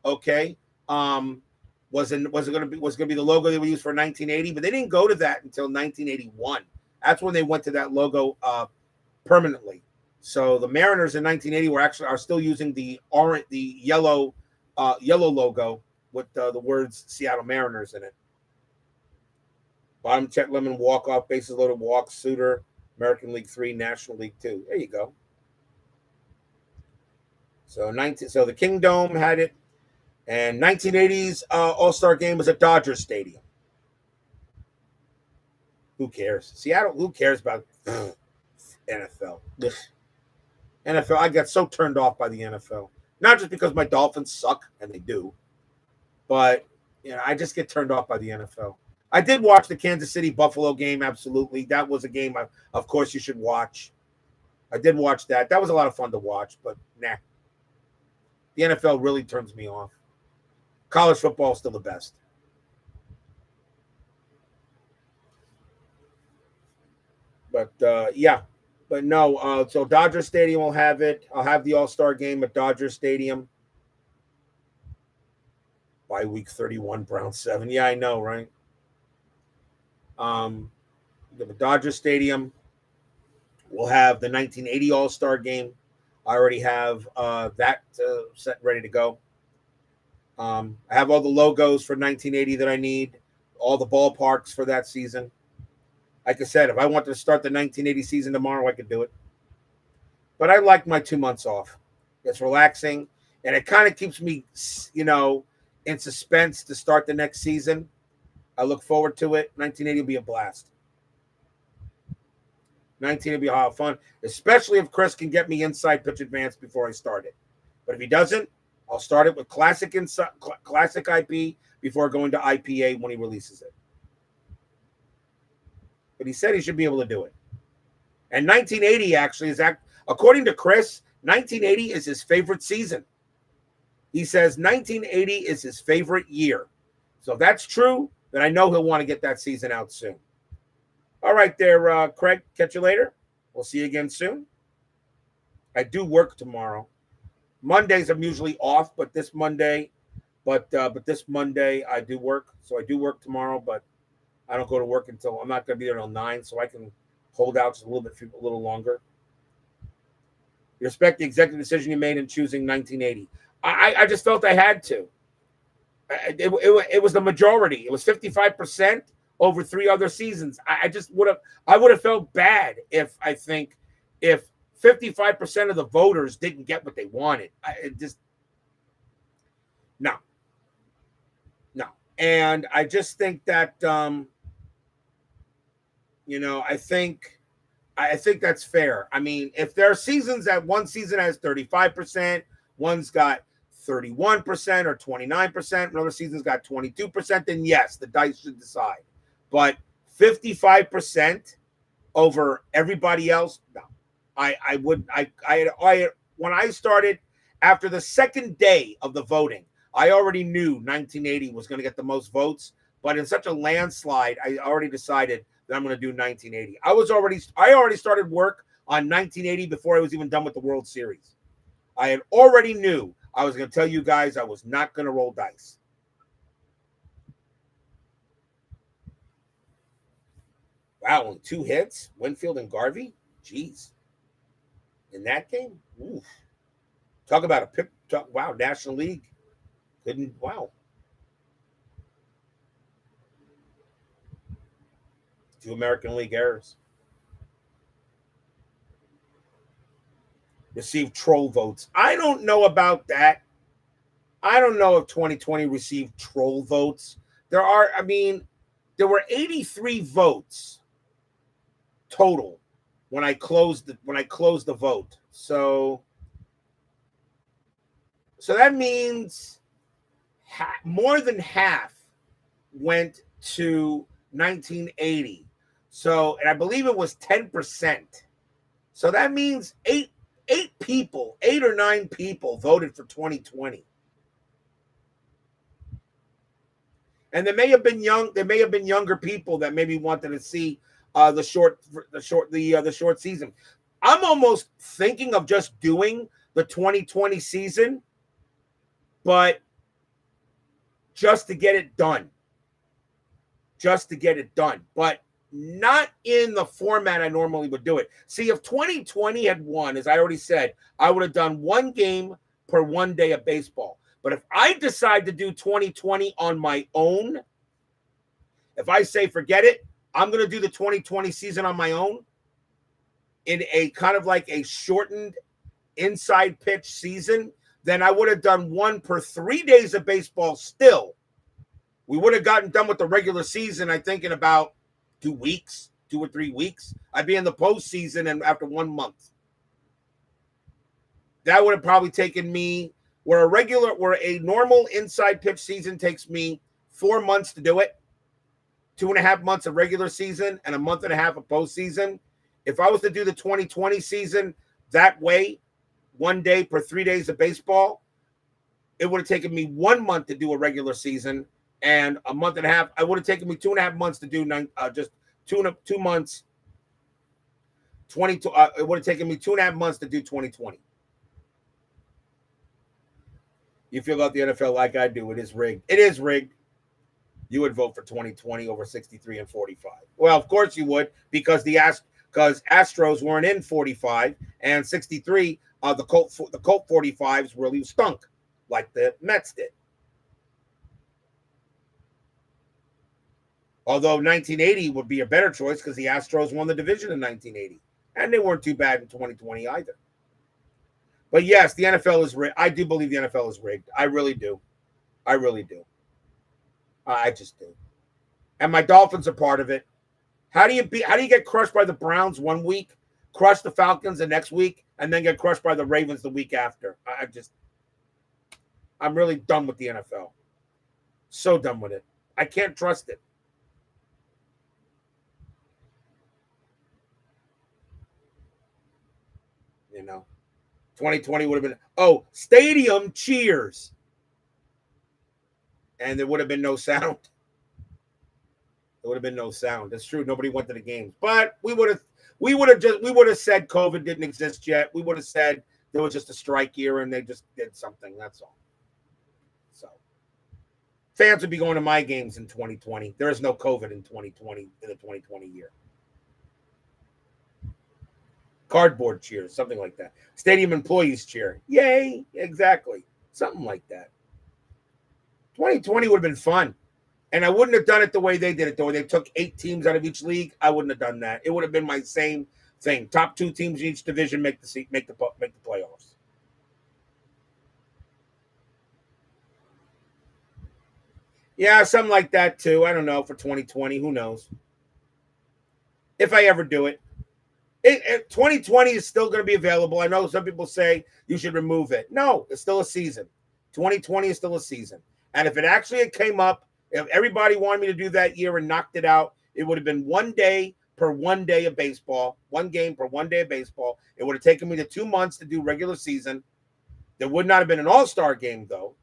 Okay. Was it going to be the logo they would use for 1980, but they didn't go to that until 1981. That's when they went to that logo permanently. So the Mariners in 1980 are still using the yellow logo with the words Seattle Mariners in it. Bottom check lemon, walk off, bases loaded, walk, Suter, American League 3, National League 2. There you go. So the Kingdome had it, and 1980s All-Star Game was at Dodger Stadium. Who cares? Seattle, who cares about NFL? NFL, I got so turned off by the NFL. Not just because my Dolphins suck, and they do, but I just get turned off by the NFL. I did watch the Kansas City Buffalo game, absolutely. That was a game, of course, you should watch. I did watch that. That was a lot of fun to watch, but nah. The NFL really turns me off. College football is still the best. But, yeah. But no, so Dodger Stadium will have it. I'll have the All-Star Game at Dodger Stadium. By week 31, Browns 7. Yeah, I know, right? The Dodger Stadium will have the 1980 All-Star Game. I already have that set ready to go. I have all the logos for 1980 that I need, all the ballparks for that season. Like I said, if I wanted to start the 1980 season tomorrow, I could do it. But I like my 2 months off. It's relaxing, and it kind of keeps me, in suspense to start the next season. I look forward to it. 1980 will be a blast. 19 will be a lot of fun, especially if Chris can get me inside pitch advance before I start it. But if he doesn't, I'll start it with classic IP before going to IPA when he releases it. But he said he should be able to do it. And 1980 actually is, according to Chris, 1980 is his favorite season. He says 1980 is his favorite year. So if that's true, then I know he'll want to get that season out soon. All right there, Craig. Catch you later. We'll see you again soon. I do work tomorrow. Mondays I'm usually off, but this Monday I do work. So I do work tomorrow, but I don't go to work until I'm not going to be there until 9, so I can hold out just a little longer. You respect the executive decision you made in choosing 1980. I just felt I had to. It was the majority. It was 55% over 3 other seasons. I would have felt bad if 55% of the voters didn't get what they wanted. No. And I just think that I think that's fair. I mean, if there are seasons that one season has 35%, one's got 31% or 29%, another season's got 22%, then yes, the dice should decide. But 55% over everybody else, no. When I started, after the second day of the voting, I already knew 1980 was going to get the most votes, but in such a landslide, I already decided that I'm going to do 1980. I already started work on 1980 before I was even done with the World Series. I had already knew I was going to tell you guys I was not going to roll dice. Wow, only 2 hits, Winfield and Garvey. Jeez. In that game? Oof. Talk about a pip. Wow, National League. Wow. 2 American League errors. Received troll votes. I don't know about that. I don't know if 2020 received troll votes. There were 83 votes total when I closed the vote. So that means more than half went to 1980. So, and I believe it was 10%. So that means 8 or 9 people voted for 2020. And there may have been younger people that maybe wanted to see the short season. I'm almost thinking of just doing the 2020 season, but just to get it done. Just to get it done. But not in the format I normally would do it. See, if 2020 had won, as I already said, I would have done one game per 1 day of baseball. But if I decide to do 2020 on my own, if I say forget it, I'm going to do the 2020 season on my own in a kind of like a shortened inside pitch season, then I would have done one per 3 days of baseball still. We would have gotten done with the regular season, I think, in about 2 weeks, 2 or 3 weeks. I'd be in the postseason and after 1 month. That would have probably taken me, where a normal inside pitch season takes me 4 months to do it, 2.5 months of regular season and a month and a half of postseason. If I was to do the 2020 season that way, 1 day per 3 days of baseball, it would have taken me 1 month to do a regular season and a month and a half. It would have taken me 2.5 months to do just 2 months. It would have taken me 2.5 months to do 2020. You feel about the NFL like I do. It is rigged. It is rigged. You would vote for 2020 over 63 and 45. Well, of course you would, because Astros weren't in 45 and 63. The Colt 45s really stunk, like the Mets did. Although 1980 would be a better choice because the Astros won the division in 1980, and they weren't too bad in 2020 either. But yes, the NFL is rigged. I do believe the NFL is rigged. I really do. I really do. I just do. And my Dolphins are part of it. How do you get crushed by the Browns 1 week, crush the Falcons the next week, and then get crushed by the Ravens the week after? I'm really done with the NFL. So done with it. I can't trust it. You know, 2020 would have been, stadium cheers. And there would have been no sound. There would have been no sound. That's true. Nobody went to the games. But we would have said COVID didn't exist yet. We would have said there was just a strike year and they just did something. That's all. So fans would be going to my games in 2020. There is no COVID in 2020, in the 2020 year. Cardboard cheers, something like that. Stadium employees cheer. Yay. Exactly. Something like that. 2020 would have been fun. And I wouldn't have done it the way they did it, though. They took 8 teams out of each league. I wouldn't have done that. It would have been my same thing. Top 2 teams in each division make the playoffs. Yeah, something like that, too. I don't know, for 2020. Who knows? If I ever do it. 2020 is still going to be available. I know some people say you should remove it. No, it's still a season. 2020 is still a season. And if it actually came up, if everybody wanted me to do that year and knocked it out, it would have been 1 day per 1 day of baseball, 1 game per 1 day of baseball. It would have taken me to 2 months to do regular season. There would not have been an all-star game, though.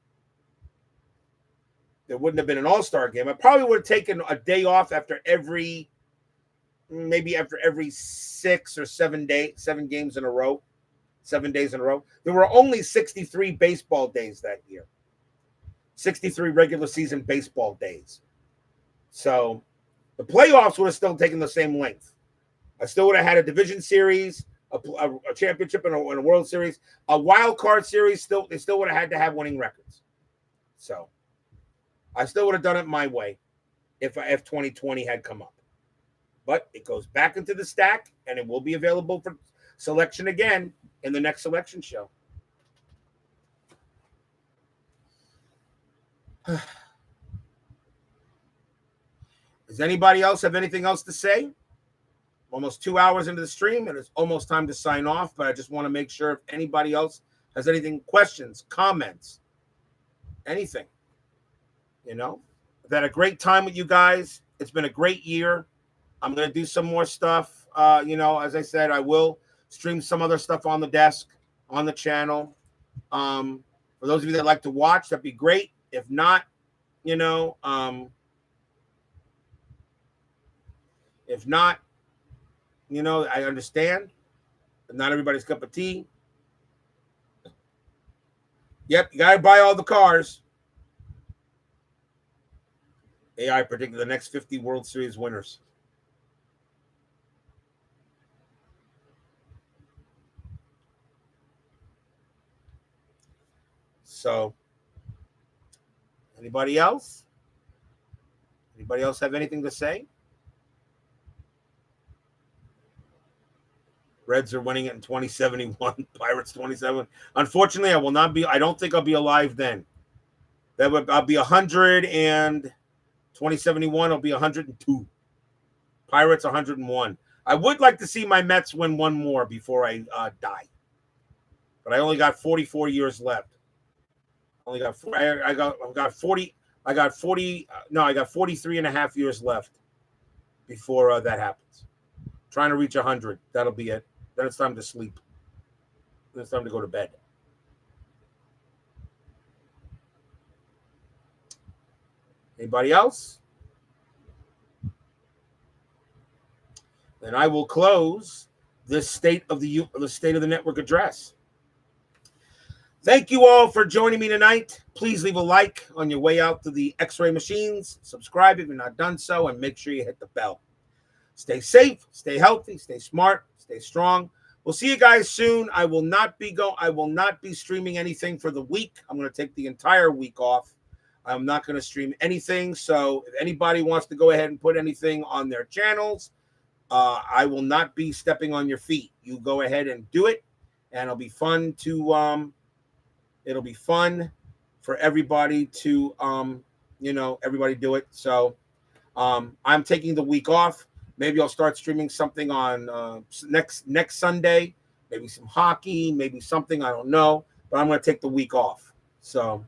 There wouldn't have been an all-star game. I probably would have taken a day off after every 6 or 7 games in a row, 7 days in a row. There were only 63 baseball days that year. 63 regular season baseball days. So the playoffs would have still taken the same length. I still would have had a division series, a championship, and a World Series, a wild card series. They still would have had to have winning records. So I still would have done it my way if 2020 had come up. But it goes back into the stack, and it will be available for selection again in the next selection show. Does anybody else have anything else to say? Almost 2 hours into the stream, and it's almost time to sign off, but I just want to make sure if anybody else has anything, questions, comments, anything. I've had a great time with you guys. It's been a great year. I'm going to do some more stuff. As I said, I will stream some other stuff on the desk, on the channel. For those of you that like to watch, that'd be great. If not, I understand. not everybody's cup of tea. Yep, you got to buy all the cars. AI predicted the next 50 World Series winners. So, anybody else? Anybody else have anything to say? Reds are winning it in 2071. Pirates 27. Unfortunately, I will not be. I don't think I'll be alive then. I'll be 100 and 2071. I'll be 102. Pirates 101. I would like to see my Mets win one more before I die, but I only got 44 years left. I got 40. I got 40. No, I got 43 and a half years left before that happens. Trying to reach 100. That'll be it. Then it's time to sleep. Then it's time to go to bed. Anybody else? Then I will close this state of the network address. Thank you all for joining me tonight. Please leave a like on your way out to the X-ray machines. Subscribe if you're not done so, and make sure you hit the bell. Stay safe, stay healthy, stay smart, stay strong. We'll see you guys soon. I will not be streaming anything for the week. I'm going to take the entire week off. I'm not going to stream anything. So if anybody wants to go ahead and put anything on their channels, I will not be stepping on your feet. You go ahead and do it, and it'll be fun to it'll be fun for everybody to everybody do it. So I'm taking the week off. Maybe I'll start streaming something on next Sunday, maybe some hockey, maybe something, I don't know, but I'm going to take the week off. So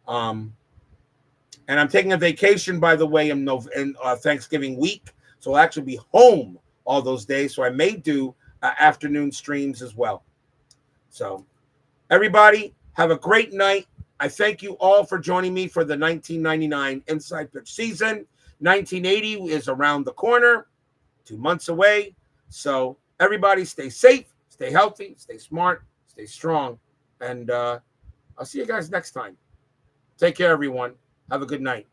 and I'm taking a vacation, by the way, in Thanksgiving week. So I'll actually be home all those days. So I may do afternoon streams as well. So everybody, have a great night. I thank you all for joining me for the 1999 Inside Pitch season. 1980 is around the corner, 2 months away. So everybody stay safe, stay healthy, stay smart, stay strong. And I'll see you guys next time. Take care, everyone. Have a good night.